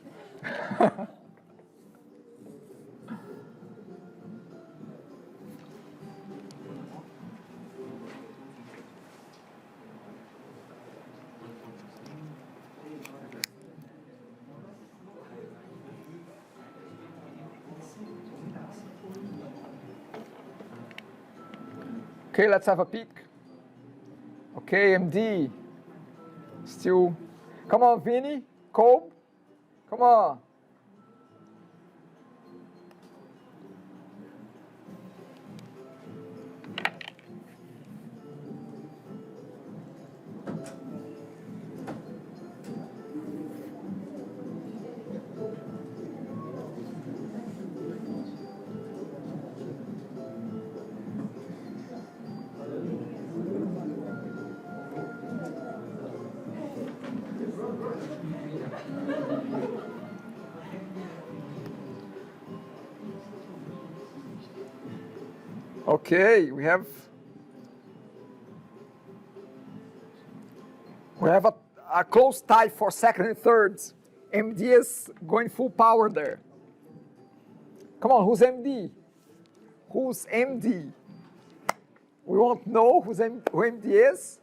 Okay, let's have a peek. Okay, MD. Still. Come on, Vinny. Cole. Come on. Okay, we have a close tie for second and thirds. MD is going full power there. Come on, who's MD? Who's MD? We won't know who MD is.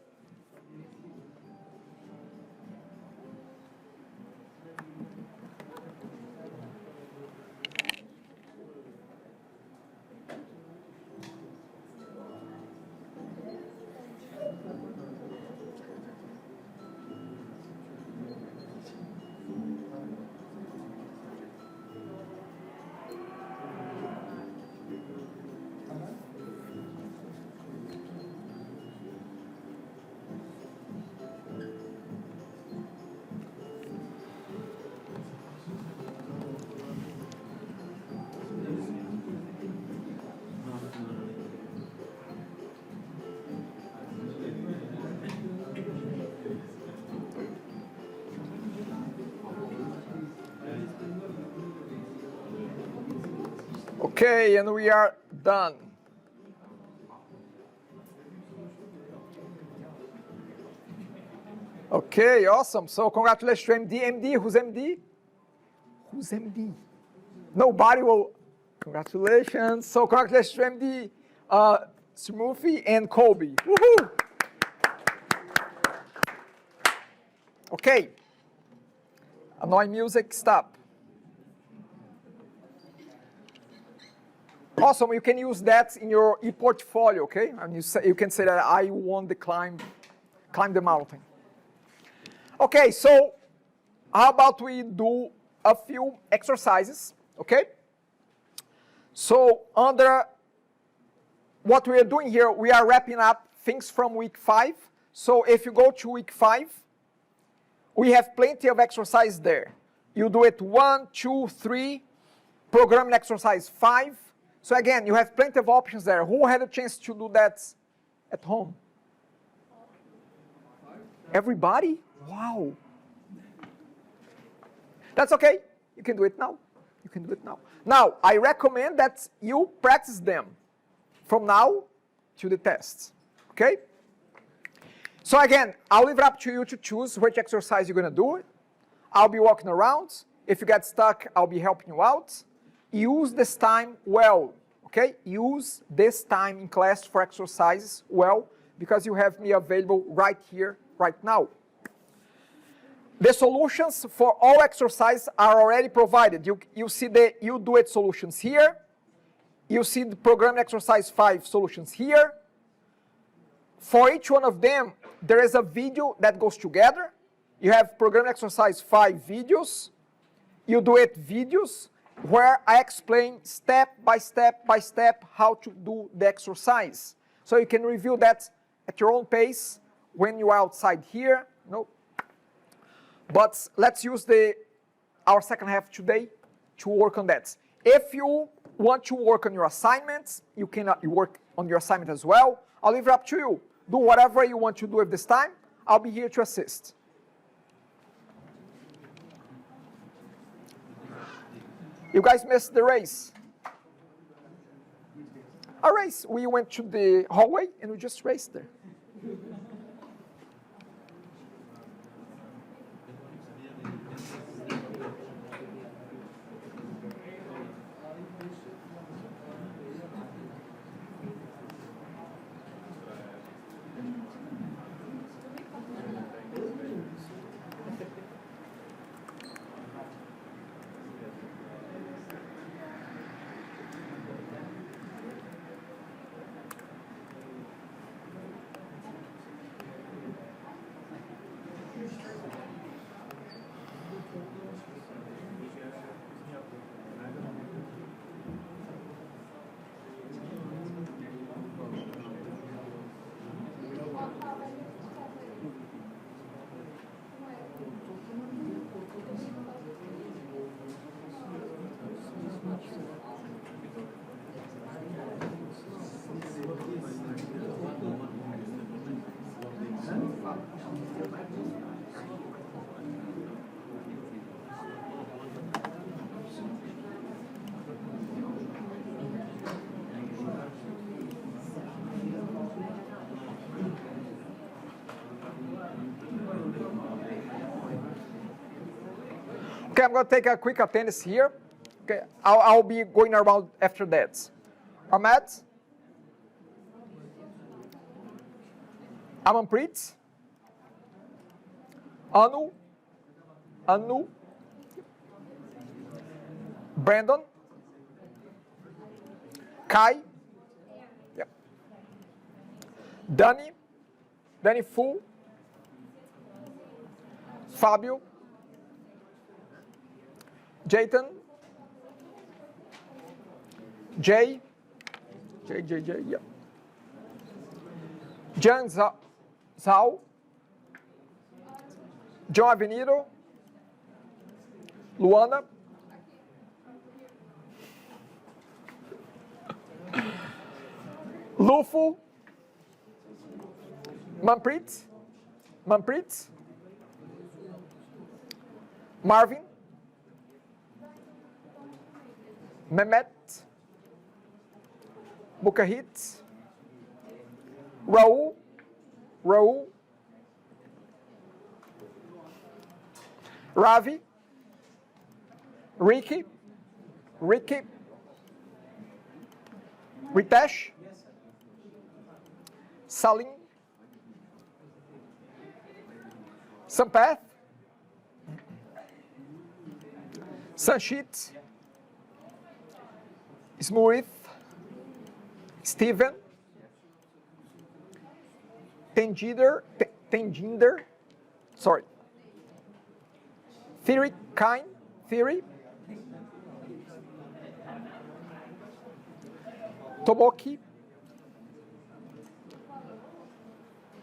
Okay, and we are done. Okay, awesome. So congratulations to MD. MD, who's MD? Who's MD? Nobody will. Congratulations. So congratulations to MD, Smurfy, and Colby. Woohoo! Okay. Annoying music, stop. Awesome, you can use that in your e-portfolio, okay? And you can say that I won the climb the mountain. Okay, so how about we do a few exercises, okay? So under what we are doing here, we are wrapping up things from week 5. So if you go to week 5, we have plenty of exercise there. You do it 1, 2, 3, programming exercise 5. So again, you have plenty of options there. Who had a chance to do that at home? Everybody? Wow. That's okay. You can do it now. You can do it now. Now, I recommend that you practice them from now to the tests. Okay? So again, I'll leave it up to you to choose which exercise you're going to do. I'll be walking around. If you get stuck, I'll be helping you out. Use this time well, okay? Use this time in class for exercises well, because you have me available right here, right now. The solutions for all exercises are already provided. You see the You Do It solutions here. You see the program exercise 5 solutions here. For each one of them, there is a video that goes together. You have program exercise 5 videos. You Do It videos, where I explain step by step how to do the exercise. So you can review that at your own pace when you are outside here. No. But let's use our second half today to work on that. If you want to work on your assignments, you can work on your assignment as well. I'll leave it up to you. Do whatever you want to do at this time. I'll be here to assist. You guys missed the race. A race. We went to the hallway and we just raced there. Okay, I'm going to take a quick attendance here. Okay, I'll be going around after that. Ahmed? Amanpreet? Anu? Brandon? Kai? Yep. Danny Fu? Fábio? Jayton? J, yeah. Jan Zhao? John Aveniro? Luana? Lufu? Manpreet? Marvin? Mehmet? Bukahit? Raul? Ravi? Ricky? Ritesh? Salim? Sampath? Sanchit? Smurith? Steven? Tenjinder? Sorry. Theory? Tomoki?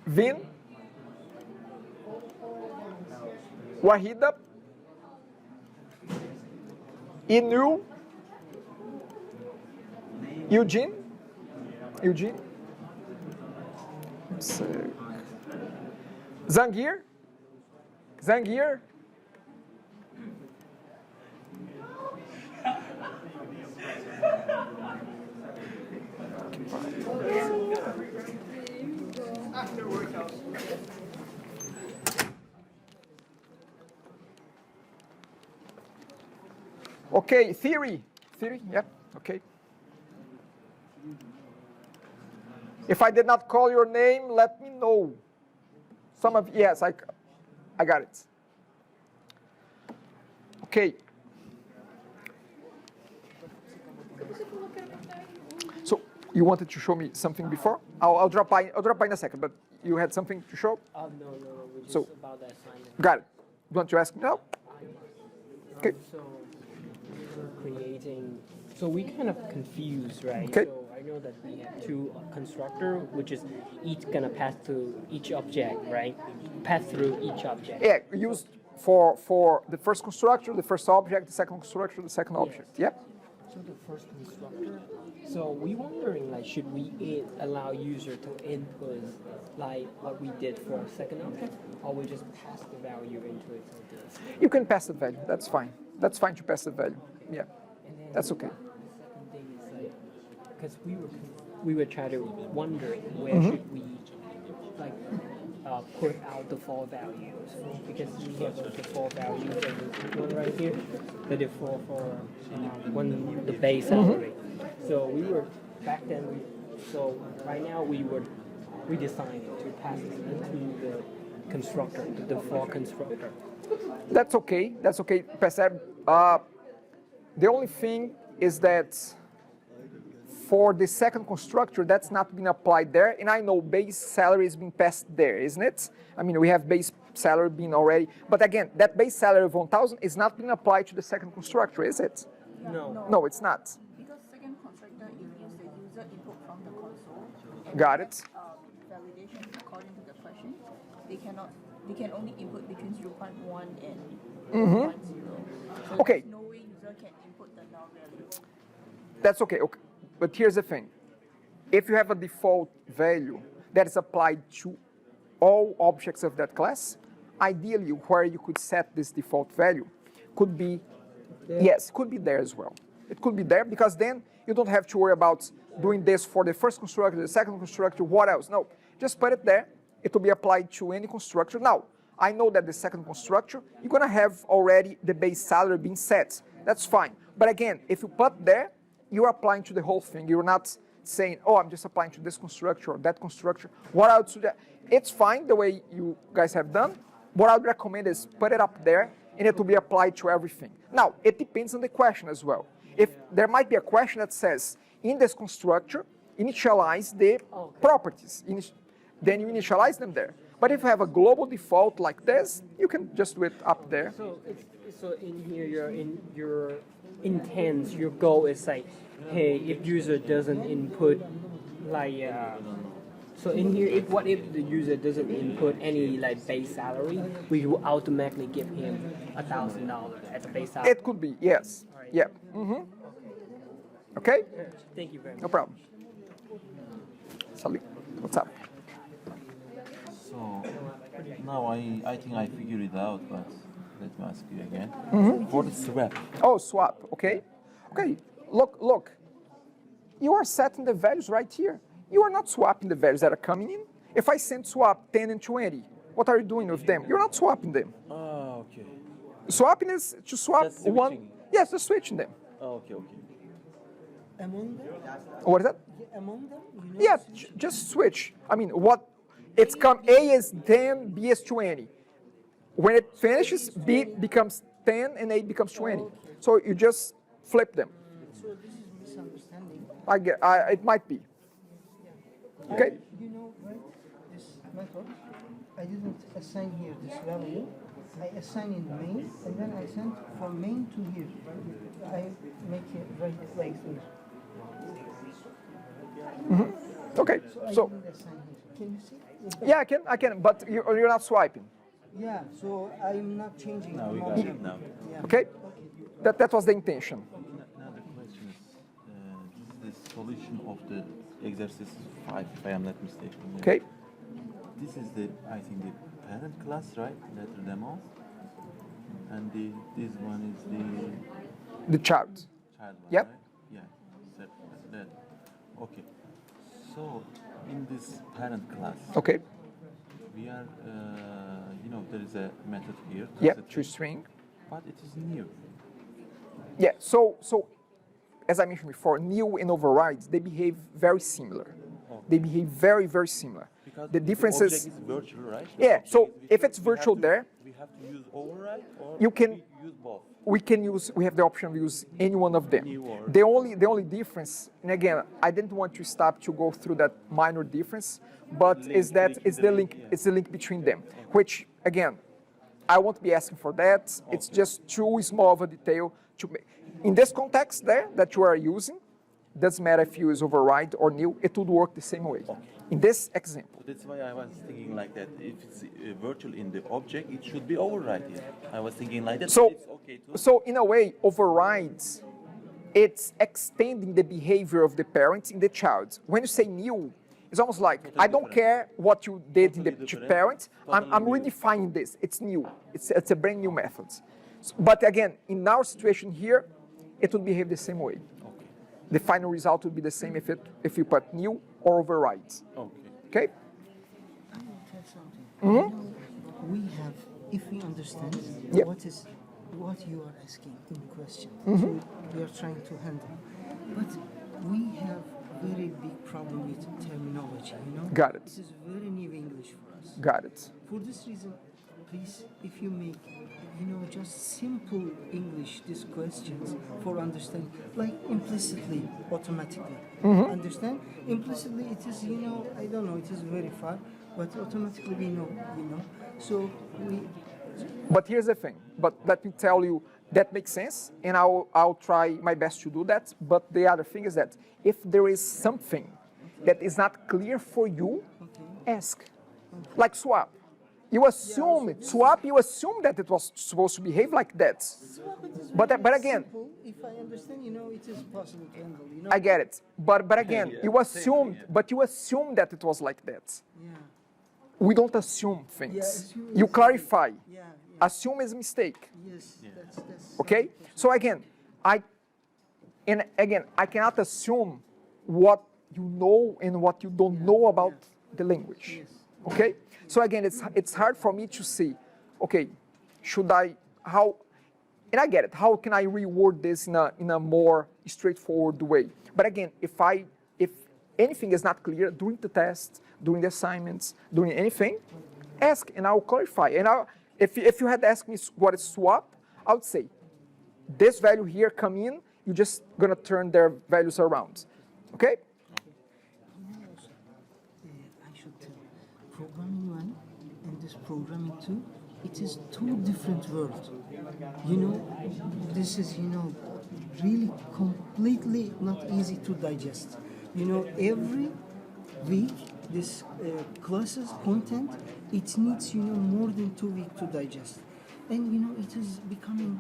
Vin? Wahida? Inu? Eugene? Zangir? Okay, theory, yep, okay. If I did not call your name, let me know. Yes, I got it. Okay. So you wanted to show me something before? I'll drop by in a second, but you had something to show? No, we just So, about the assignment. Got it. You want to ask me now? Okay. So we're creating. So we kind of confused, right? Okay. So I know that we have two constructor, which is each gonna pass through each object, right? Pass through each object. Yeah, used for the first constructor, the first object, the second constructor, the second object. Yep. So the first constructor. So we wondering, like, should we allow user to input like what we did for a second object, or we just pass the value into it like this? You can pass the value. That's fine. That's fine to pass the value. Yeah. And then That's okay. The second thing is like, because we were trying to wondering where Mm-hmm. should we like put out the default values, because we have the default values and this one right here, the default for the base salary. So we were back then. So right now we decided to pass it into the constructor, the default constructor. That's okay. That's okay, Pastor. The only thing is that for the second constructor, that's not been applied there. And I know base salary is being passed there, isn't it? I mean, we have base salary being already. But again, that base salary of 1,000 is not being applied to the second constructor, is it? No. No, it's not. Because second constructor, it use the user input from the console. And Got it. Validation according to the question. They can only input between 0.1 and 0.10. So Okay. there's no way user can input the null value. That's okay. But here's the thing. If you have a default value that is applied to all objects of that class. Ideally, where you could set this default value could be, yes, could be there as well. It could be there because then you don't have to worry about doing this for the first constructor, the second constructor, what else. No, just put it there. It will be applied to any constructor. Now, I know that the second constructor, you're going to have already the base salary being set. That's fine. But again, if you put there, you're applying to the whole thing. You're not saying, oh, I'm just applying to this constructor or that constructor. What I would suggest, it's fine the way you guys have done. What I would recommend is put it up there and it will be applied to everything. Now, it depends on the question as well. If there might be a question that says, in this constructor, initialize the properties. Then you initialize them there. But if you have a global default like this, you can just do it up there. So in here, your intent, your goal is like, hey, if user doesn't input like, so in here, what if the user doesn't input any like base salary, we will automatically give him $1,000 as a base salary. It could be, yes. Right. Yeah. Mm-hmm. Okay? Thank you very much. No problem. Sally, what's up? So now I think I figured it out, but let me ask you again. For the swap. Oh, swap, okay. Okay, look. You are setting the values right here. You are not swapping the values that are coming in. If I send swap 10 and 20, what are you doing with them? You're not swapping them. Oh, okay. Swapping is to swap Just one. switching. Yes, just switching them. Oh, okay. Among them? What is that? Among them? Yeah, just switch. I mean, what? It's come A is 10, B is 20. When it finishes, B becomes 10 and A becomes 20. So you just flip them. So this is misunderstanding. It might be. Okay. You know, right? This method, I didn't assign here this value. I assign in main, and then I send from main to here. I make it right like this. Okay. So I So didn't assign here. Can you see? yeah, I can, but you're not swiping. Yeah. So I'm not changing. Now we among got them. it now. Yeah. Okay. That was the intention. Now the question is, this is the solution of the exercise 5, if I am not mistaken. Okay. This is I think the parent class, right? Letter demo. And this one is The child. child one, Yep. right? Yeah. That. Okay. So in this parent class, Okay. we are, there is a method here. Yep. TrueString. But it is new. Yeah. So as I mentioned before, new and overrides, they behave very similar. They behave very, very similar. Because The difference object is, is virtual, right? yeah, so object if it's virtual there, we have to use override or You can- we use both. we have the option to use any one of them. New or- The only difference, and again, I didn't want to stop to go through that minor difference, but is that it's the link, yeah. it's the link between them, which again, I won't be asking for that. It's just too small of a detail to make. In this context there that you are using, doesn't matter if you use override or new, it would work the same way. In this example. That's why I was thinking like that. If it's virtual in the object, it should be override here. I was thinking like that. So, but it's okay too. so in a way, overrides, it's extending the behavior of the parent in the child. When you say new, it's almost like, Totally I don't different. care what you did in the Totally different. parent, I'm Totally new. redefining this. It's new. It's a brand new method. But again, in our situation here, it will behave the same way. Okay. The final result will be the same if you put new or overrides. Okay. Okay? I will tell something. You know, we have, if we understand Yep. what you are asking in question, so we are trying to handle. But we have very big problem with terminology, you know? Got it. This is very new English for us. Got it. For this reason, please, if you make, just simple English, these questions for understanding, like implicitly, automatically. Understand? Implicitly, it is, I don't know, it is very far, but automatically we know. So But here's the thing. But let me tell you, that makes sense, and I'll try my best to do that. But the other thing is that if there is something that is not clear for you, ask. Like swap. You assume you assume that it was supposed to behave like that. But again, simple, if I understand, it is possible to handle. I get it. But again, Yeah, you same assumed, thing, yeah. but you assumed that it was like that. Yeah. we don't assume things. Yeah, assume You is- clarify. Yeah, Assume is a mistake. yes, that's Okay? So again, I cannot assume what you know and what you don't know about the language. Yes. Okay? So again, it's hard for me to see, okay, should I, how, and I get it, how can I reword this in a more straightforward way? But again, if anything is not clear during the test, during the assignments, during anything, ask and I'll clarify. And if you had asked me what is swap, I would say, this value here come in, you're just gonna turn their values around. Okay? I should tell. Programming 1 and this programming 2, it is two different worlds. You know, this is, really completely not easy to digest. You know, every week, this classes content, it needs, more than 2 weeks to digest. And, it is becoming,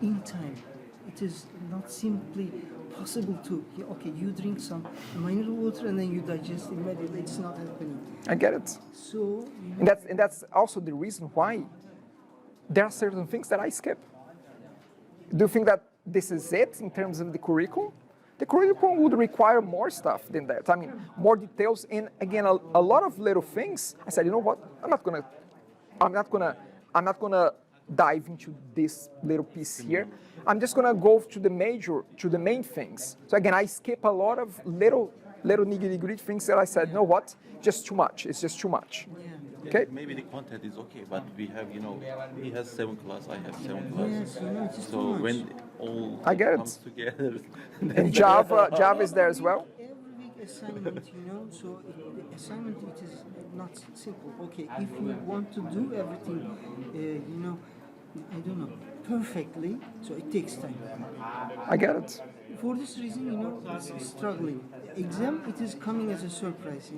in time. It is not simply possible to, okay, you drink some mineral water and then you digest immediately. It's not happening. I get it. So, And that's also the reason why there are certain things that I skip. Do you think that this is it in terms of the curriculum? The curriculum would require more stuff than that. I mean, more details and again, a lot of little things. I said, you know what? I'm not gonna dive into this little piece here. I'm just gonna go to the main things. So again, I skip a lot of little nitty-gritty things that I said, you know what? Just too much. It's just too much. Okay. Maybe the content is okay, but we have, he has 7 class, I have 7 classes. Yes, it's too So much. when all I get it. comes together, And Java is there as well. every week assignment, so the assignment it is not simple. Okay, if you want to do everything, I don't know, perfectly, so it takes time. I get it. For this reason, it's struggling. Exam, it is coming as a surprise,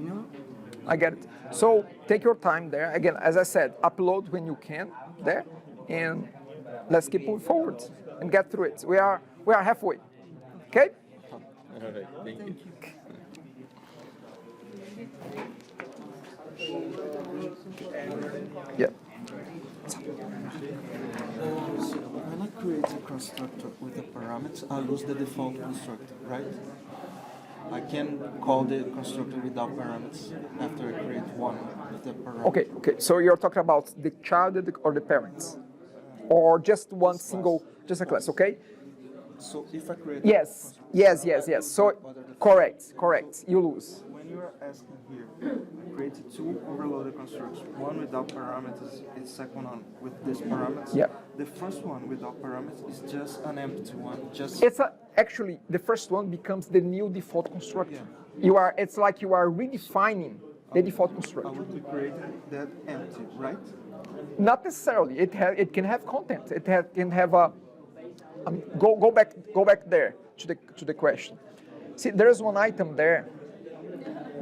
I get it. So take your time there. Again, as I said, upload when you can there, and let's keep moving forward and get through it. We are halfway. Okay? all right, thank you. Yeah. When I create a constructor with the parameters, I lose the default constructor, right? I can call the constructor without parameters after I create one with the parameters. Okay. So you're talking about the child or the parents, or just one single, just a class. Okay? So if I create Yes. So correct. You lose. when you are asking here, create two overloaded constructs, one without parameters, it's second one with this parameters. Yeah. The first one without parameters is just an empty one. Actually the first one becomes the new default constructor. It's like you are redefining the default I constructor. would be creating that empty, right? Not necessarily. It can have content. Can have a. Go back there to the question. See, there's one item there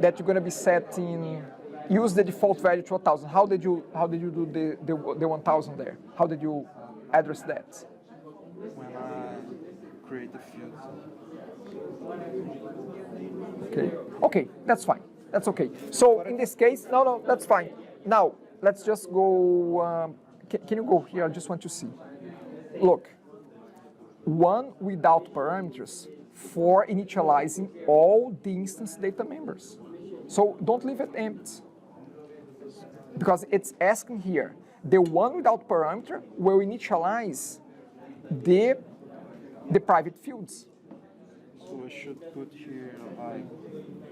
that you're going to be setting. Use the default value to 1,000. How did you do the 1,000 there? How did you address that? When I create the field. Okay, that's fine. That's okay. So in this case, no, that's fine. Now let's just go. Can you go here? I just want to see. Look, one without parameters for initializing all the instance data members. So don't leave it empty, because it's asking here, the one without parameter will initialize the private fields. So I should put here like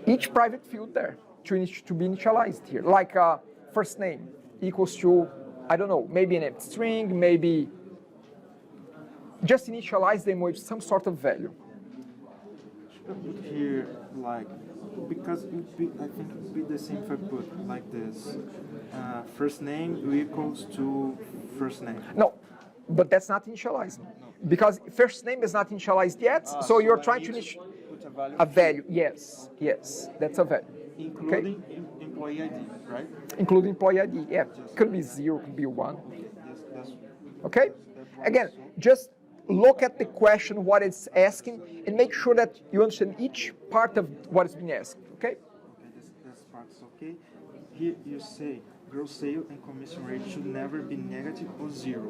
Each private field there to be initialized here, like first name equals to, I don't know, maybe an empty string, maybe just initialize them with some sort of value. should I put here like because I think it would be the same if I put like this. First name equals to first name. No, but that's not initializing, because first name is not initialized yet, so you're trying to initialize Put a value. a value. Yes, that's a value. Including employee ID, right? Including employee ID, yeah. Could be 0, could be 1. Yes, that's Okay? Again, just look at the question, what it's asking, and make sure that you understand each part of what is being asked. Okay? okay. This part's okay. here you say gross sale and commission rate should never be negative or zero.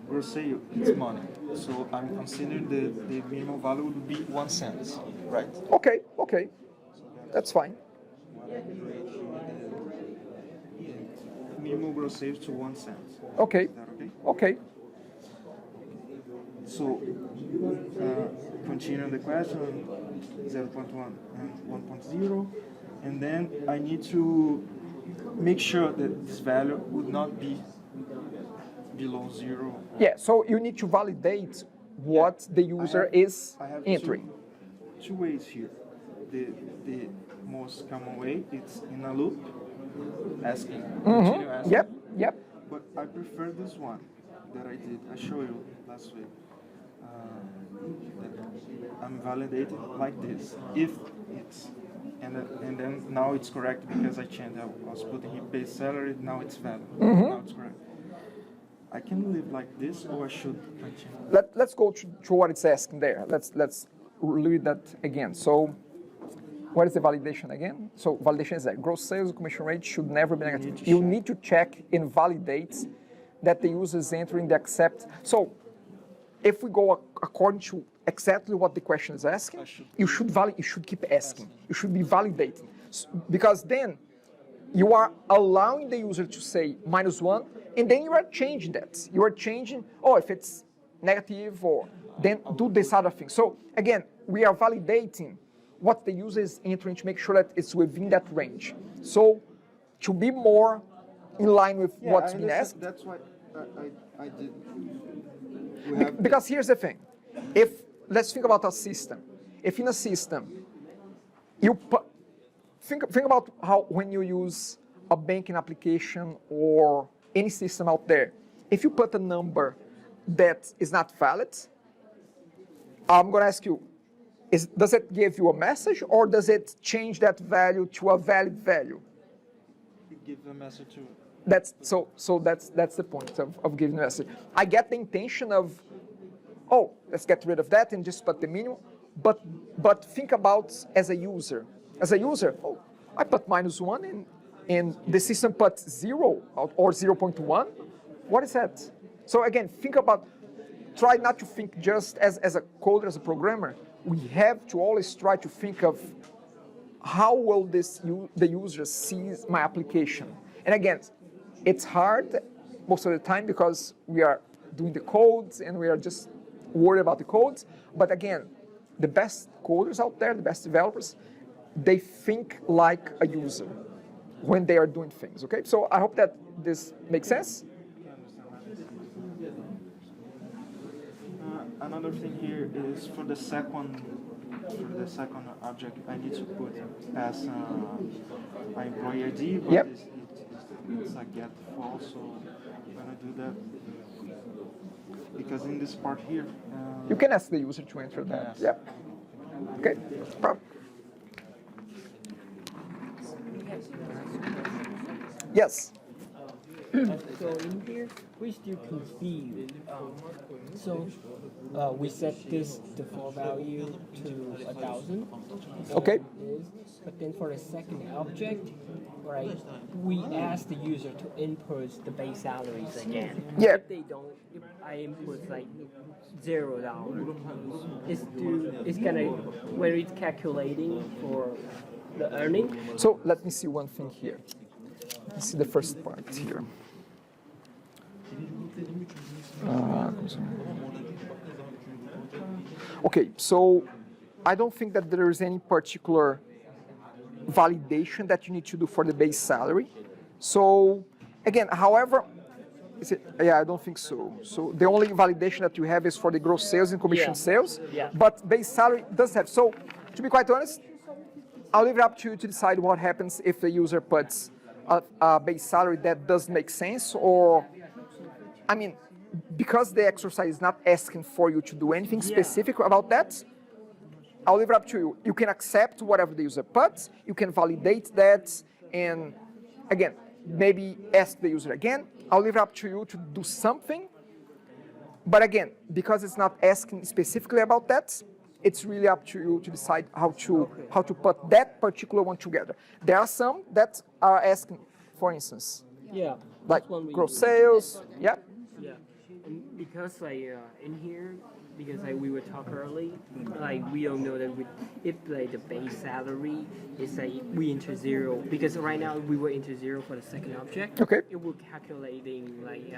Gross sale is money, so I'm considering the minimum value would be 1 cent, right? Okay, okay, that's fine. Minimum gross sales to 1 cent. Okay, Is that okay? okay. So, continue the question, 0.1 and 1.0, and then I need to make sure that this value would not be below 0. Yeah, so you need to validate what the user is I have entering. two ways here. The most common way is in a loop, asking, continue asking. Yep, yep. But I prefer this one that I showed you last week. That I'm validating like this. If it's and then now it's correct because I changed. I was putting his base salary. Now it's valid. Now it's correct. I can leave like this, or I should continue. Let's go to what it's asking there. Let's read that again. So, what is the validation again? So validation is that gross sales commission rate should never be negative. You need to check and validate that the user is entering the accept. So, if we go according to exactly what the question is asking, you should keep asking. You should be validating, because then you are allowing the user to say -1, and then you are changing that. You are changing, if it's negative, or then do this other thing. So again, we are validating what the user is entering to make sure that it's within that range. So to be more in line with what's been asked. That's why I did. Because here's the thing. Let's think about a system. If in a system, you think about how when you use a banking application or any system out there, if you put a number that is not valid, I'm going to ask you, does it give you a message, or does it change that value to a valid value? It gives a message to. That's the point of giving a message. I get the intention of, let's get rid of that and just put the minimum, but think about as a user. As a user, I put -1 and the system put 0 or 0.1. What is that? So again, try not to think just as a coder, as a programmer. We have to always try to think of how will the user see my application. And again, it's hard most of the time because we are doing the codes and we are just worried about the codes. But again, the best coders out there, the best developers, they think like a user when they are doing things, okay? So I hope that this makes sense. Another thing here is for the second object, I need to put as my employee ID, but Yep. it's a get false, so I'm gonna do that because in this part here, You can ask the user to enter that. Yes. Yep. Okay. Problem. Yes. So in here, we still confused. We set this default value to 1,000. Okay. But then for the second object, right, we ask the user to input the base salaries again. Yeah. If they don't, if I input like $0, it's gonna, when it's calculating for the earning. So let me see one thing here. Let's see the first part here. Okay, so I don't think that there is any particular validation that you need to do for the base salary. So again, however, I don't think so. So the only validation that you have is for the gross sales and commission sales. Yeah. But base salary does have. So to be quite honest, I'll leave it up to you to decide what happens if the user puts a base salary that doesn't make sense, or, I mean, because the exercise is not asking for you to do anything specific about that, I'll leave it up to you. You can accept whatever the user puts, you can validate that, and again, maybe ask the user again. I'll leave it up to you to do something, but again, because it's not asking specifically about that, it's really up to you to decide how to put that particular one together. There are some that are asking, for instance, Yeah. like that's one we gross use. sales. Yeah. Yeah, and because in here, because we were talking early, like we don't know that if like the base salary is like we enter zero, because right now we were enter zero for the second object. Okay. It will calculating like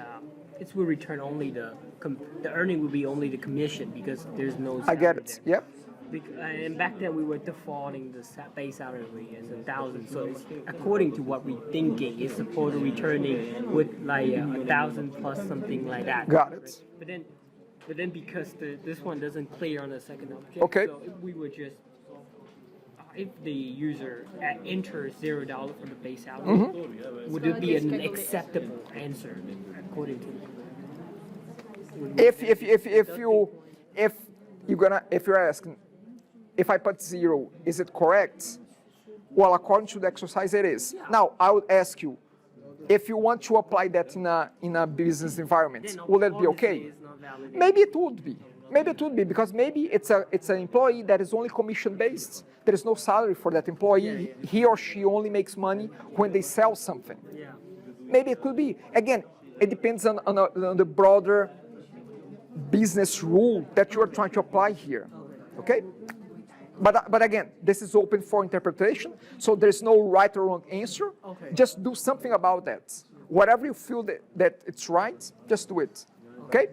it will return only the earning will be only the commission because there's no. I get it. There. Yep. And back then we were defaulting the base salary as 1,000. So it's, according to what we're thinking, it's supposed to returning with like 1,000 plus something like that. Got it. But then because this one doesn't clear on the second object, Okay. so if we would just if the user enters $0 for the base salary, would it be an acceptable answer according to? If you're asking, if I put 0, is it correct? Well, according to the exercise, it is. Now, I would ask you, if you want to apply that in a business environment, will that be okay? Maybe it would be. Maybe it would be because maybe it's an employee that is only commission based. There is no salary for that employee. He or she only makes money when they sell something. Yeah. Maybe it could be. Again, it depends on the broader business rule that you are trying to apply here. Okay? But again, this is open for interpretation, so there's no right or wrong answer. Okay. Just do something about that. Whatever you feel that it's right, just do it. Okay?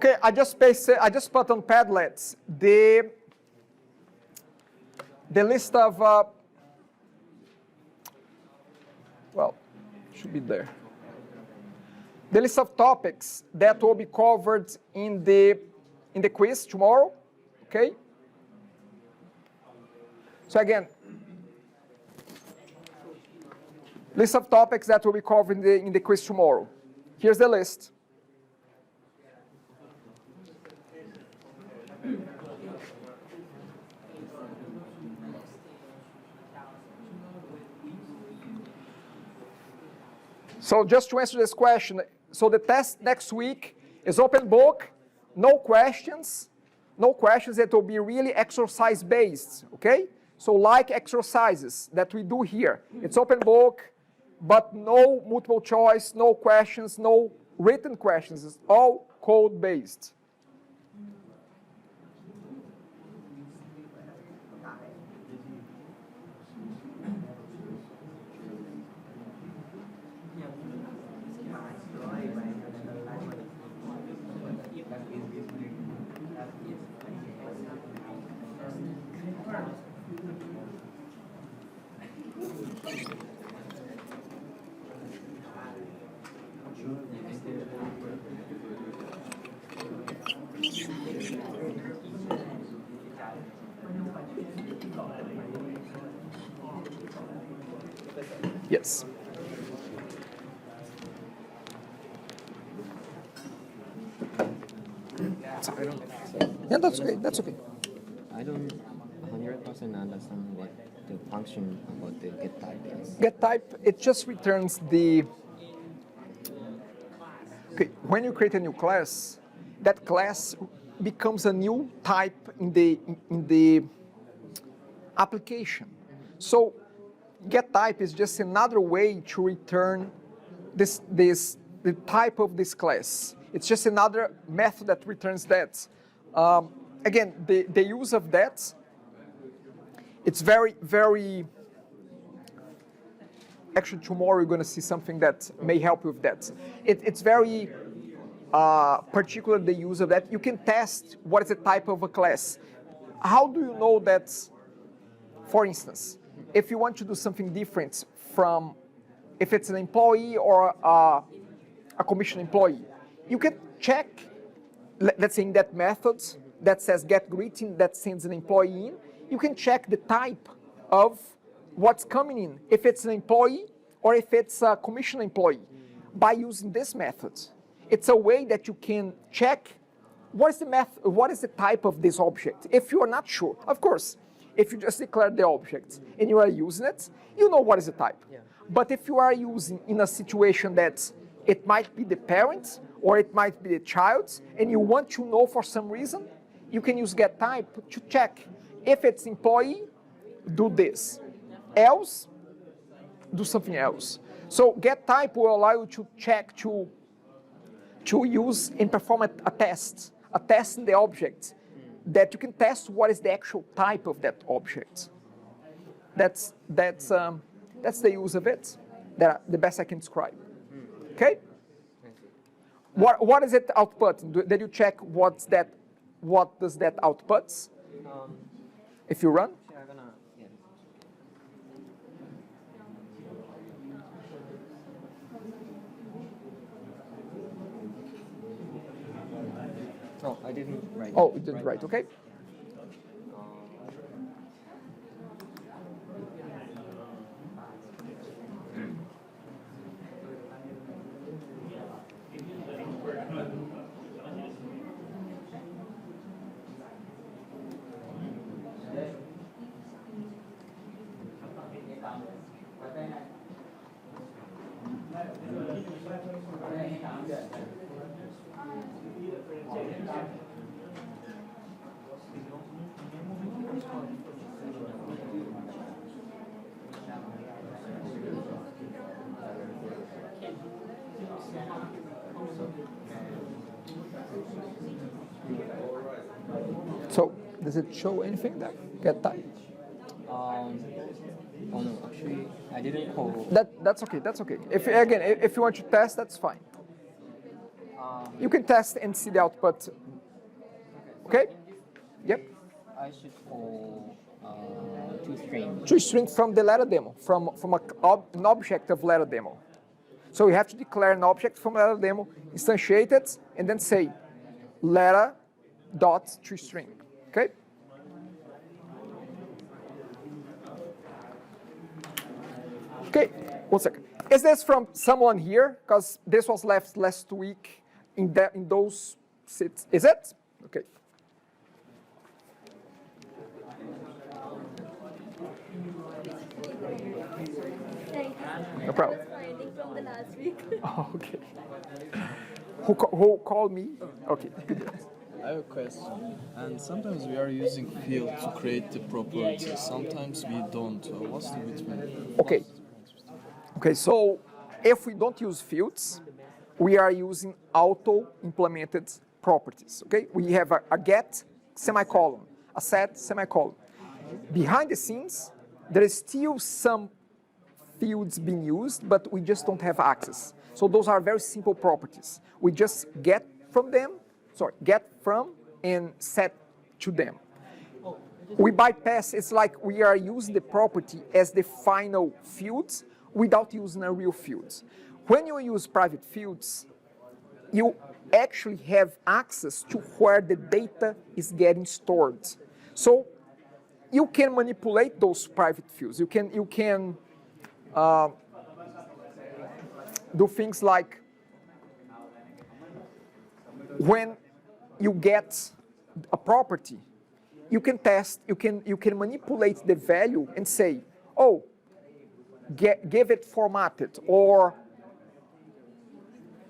Okay, I just put on Padlets the list of, well, should be there. The list of topics that will be covered in the quiz tomorrow, okay? So again, list of topics that will be covered in the quiz tomorrow. Here's the list. So just to answer this question, so the test next week is open book, no questions, it will be really exercise based, okay? So like exercises that we do here, it's open book, but no multiple choice, no questions, no written questions, it's all code based. Yes. Yeah, that's okay. That's okay. I don't 100% understand what the function about the get type is. Get type, it just returns the. Okay, when you create a new class, that class becomes a new type in the application. So get type is just another way to return the type of this class. It's just another method that returns that. Again, the use of that, it's very, very, actually tomorrow you're going to see something that may help with that. It's very particular, the use of that. You can test what is the type of a class. How do you know that, for instance, if you want to do something different from, if it's an employee or a commission employee, you can check, let's say in that method that says get greeting that sends an employee in, you can check the type of what's coming in, if it's an employee or if it's a commission employee, by using this method. It's a way that you can check what is the type of this object. If you are not sure, of course, if you just declare the object and you are using it, you know what is the type. Yeah. But if you are using in a situation that it might be the parent or it might be the child, and you want to know for some reason, you can use get type to check. If it's employee, do this. Else, do something else. So get type will allow you to check, to use and perform a test in the object, that you can test what is the actual type of that object. That's the use of it. The best I can describe. Okay. What is it output? Did you check what does that outputs? If you run. Oh, I didn't write. Oh, you didn't write. Okay. So, does it show anything there? Get type? Oh no, actually, I didn't call. That's okay. That's okay. If you want to test, that's fine. You can test and see the output. Okay? Yep. I should call toString. ToString from the letter demo, from an object of letter demo. So you have to declare an object from letter demo, instantiate it, and then say letter.toString. Okay? Okay, 1 second. Is this from someone here? Because this was left last week in those seats. Is it? Okay. No problem. From the last week. Oh, okay. Who called me? Okay. I have a question. And sometimes we are using field to create the property. Sometimes we don't. What's the between? Okay. Okay, so if we don't use fields, we are using auto-implemented properties. Okay, we have a get semicolon, a set semicolon. Behind the scenes, there is still some fields being used, but we just don't have access. So those are very simple properties. We just get from and set to them. We bypass, it's like we are using the property as the final field without using a real field. When you use private fields, you actually have access to where the data is getting stored. So you can manipulate those private fields. You can do things like when you get a property, you can test, you can manipulate the value and say, oh, give it formatted, or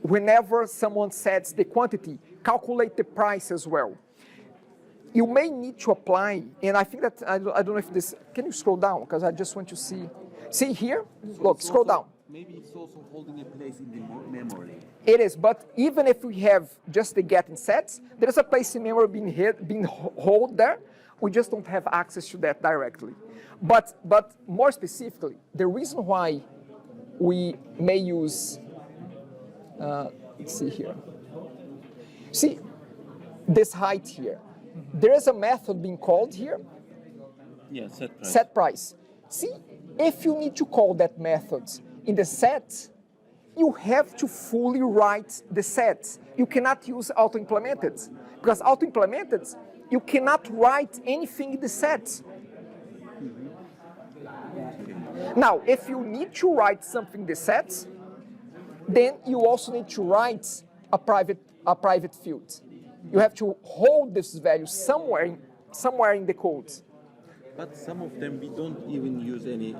whenever someone sets the quantity, calculate the price as well. You may need to apply, and I think that, I don't know if this, can you scroll down? Because I just want to see. See here? Look, scroll down. Maybe it's also holding a place in the memory. It is, but even if we have just the get and sets, there is a place in memory being held there. We just don't have access to that directly. But more specifically, the reason why we may use, let's see here. See, this height here. There is a method being called here. Yeah, set price. Set price. See, if you need to call that method in the set, you have to fully write the set. You cannot use auto-implemented, because auto-implemented, you cannot write anything in the set. Now, if you need to write something in the set, then you also need to write a private field. You have to hold this value somewhere in the code. But some of them we don't even use any.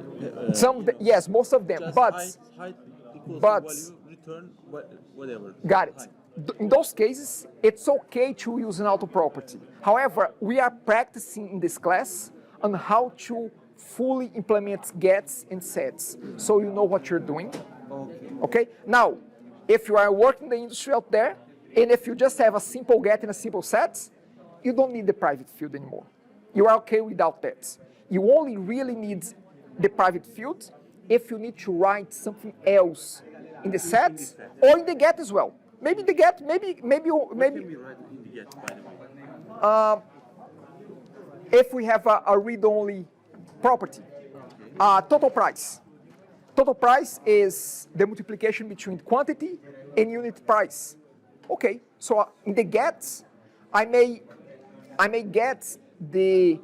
Yes, most of them. Just but height equals but value, return whatever. Got it. In those cases, it's okay to use an auto property. However, we are practicing in this class on how to fully implement gets and sets, so you know what you're doing. Okay. Now, if you are working in the industry out there, and if you just have a simple get and a simple set, you don't need the private field anymore. You are okay without that. You only really need the private field if you need to write something else in the set or in the get as well. Maybe the get, maybe. What can we write in the get, by the way? If we have a read-only property, total price. Total price is the multiplication between quantity and unit price. Okay, so in the get, I may get the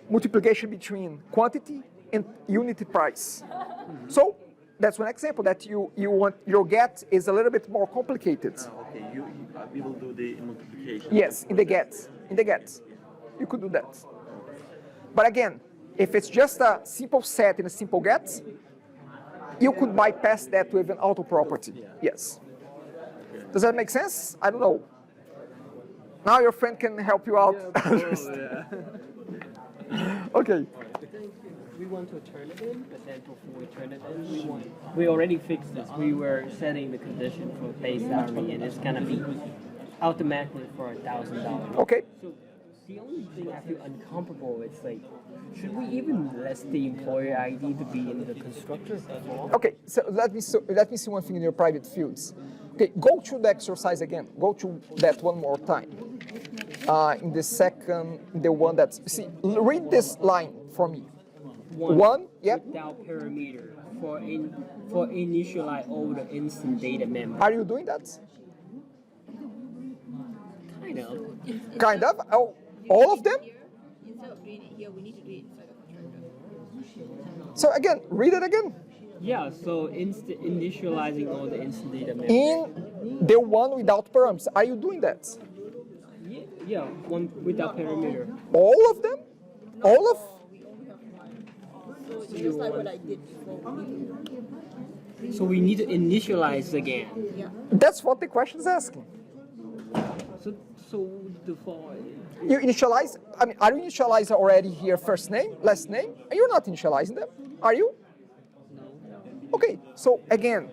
multiplication between quantity and unit price. So that's one example that you want. Your get is a little bit more complicated. Okay, we will do the multiplication. Yes, in the get. You could do that. But again, if it's just a simple set and a simple get, you could bypass that with an auto property. Yes. Does that make sense? I don't know. Now your friend can help you out. Okay. We want to turn it in, but then before we turn it in, we already fixed this. We were setting the condition for base salary, and it's gonna be automatically for $1,000. Okay. So the only thing I feel uncomfortable is like, should we even let the employer ID to be in the constructor as well? Okay, so let me see one thing in your private fields. Okay, go to the exercise again. Go to that one more time. In the second, the one that's, see, read this line for me. One, yep. Without parameter for initialize all the instant data members. Are you doing that? Kind of. Kind of. Oh, all of them? Instead of doing it here, we need to do it inside the constructor. So again, read it again. Yeah, so initializing all the instant data members. In the one without parameters, are you doing that? Yeah, one without parameter. All of them? All of? So just like what I did before. So we need to initialize again. Yeah. That's what the question is asking. So default. You initialize, I mean, are you initializing already here first name, last name? You're not initializing them, are you? No. Okay, so again,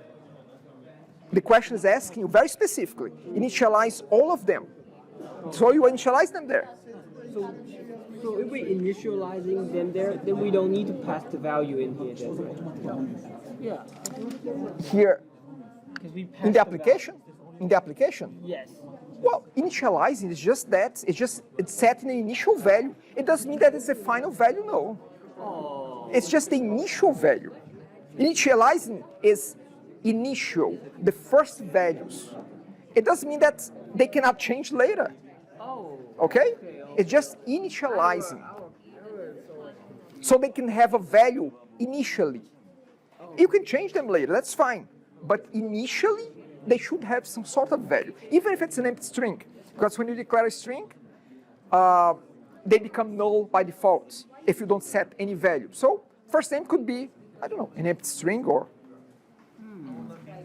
the question is asking you very specifically, initialize all of them. So you initialize them there. So if we're initializing them there, then we don't need to pass the value in here then, right? Yeah. Here, We in the application? In the application? Yes. Well, initializing is just that. It's setting an initial value. It doesn't mean that it's a final value, no. Oh. It's just the initial value. Initializing is initial, the first values. It doesn't mean that they cannot change later. Oh. Okay? It's just initializing. So they can have a value initially. You can change them later, that's fine. But initially, they should have some sort of value, even if it's an empty string. Because when you declare a string, they become null by default if you don't set any value. So first name could be, I don't know, an empty string or...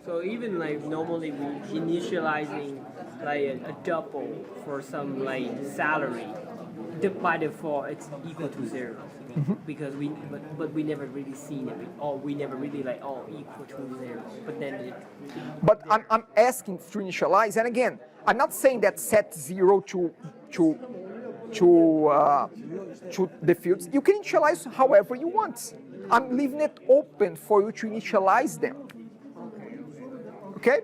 So even like normally we initializing like a double for some like salary, by default it's equal to 0. Because but we never really seen it, or we never really like equal to 0. But then it. But I'm asking to initialize, and again, I'm not saying that set 0 to the fields. You can initialize however you want. I'm leaving it open for you to initialize them. Okay?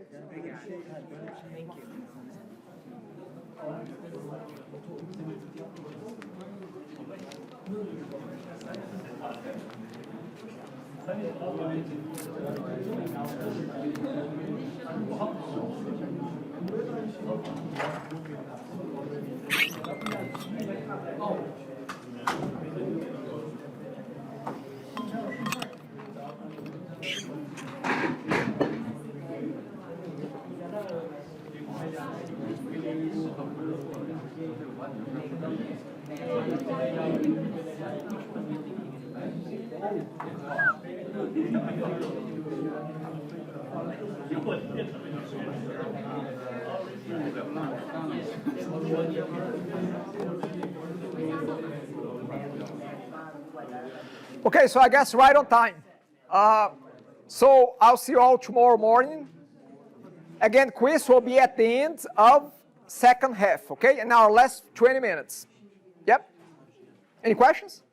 Okay, so I guess right on time. So I'll see you all tomorrow morning. Again, quiz will be at the end of second half, okay? In our last 20 minutes. Yep. Any questions?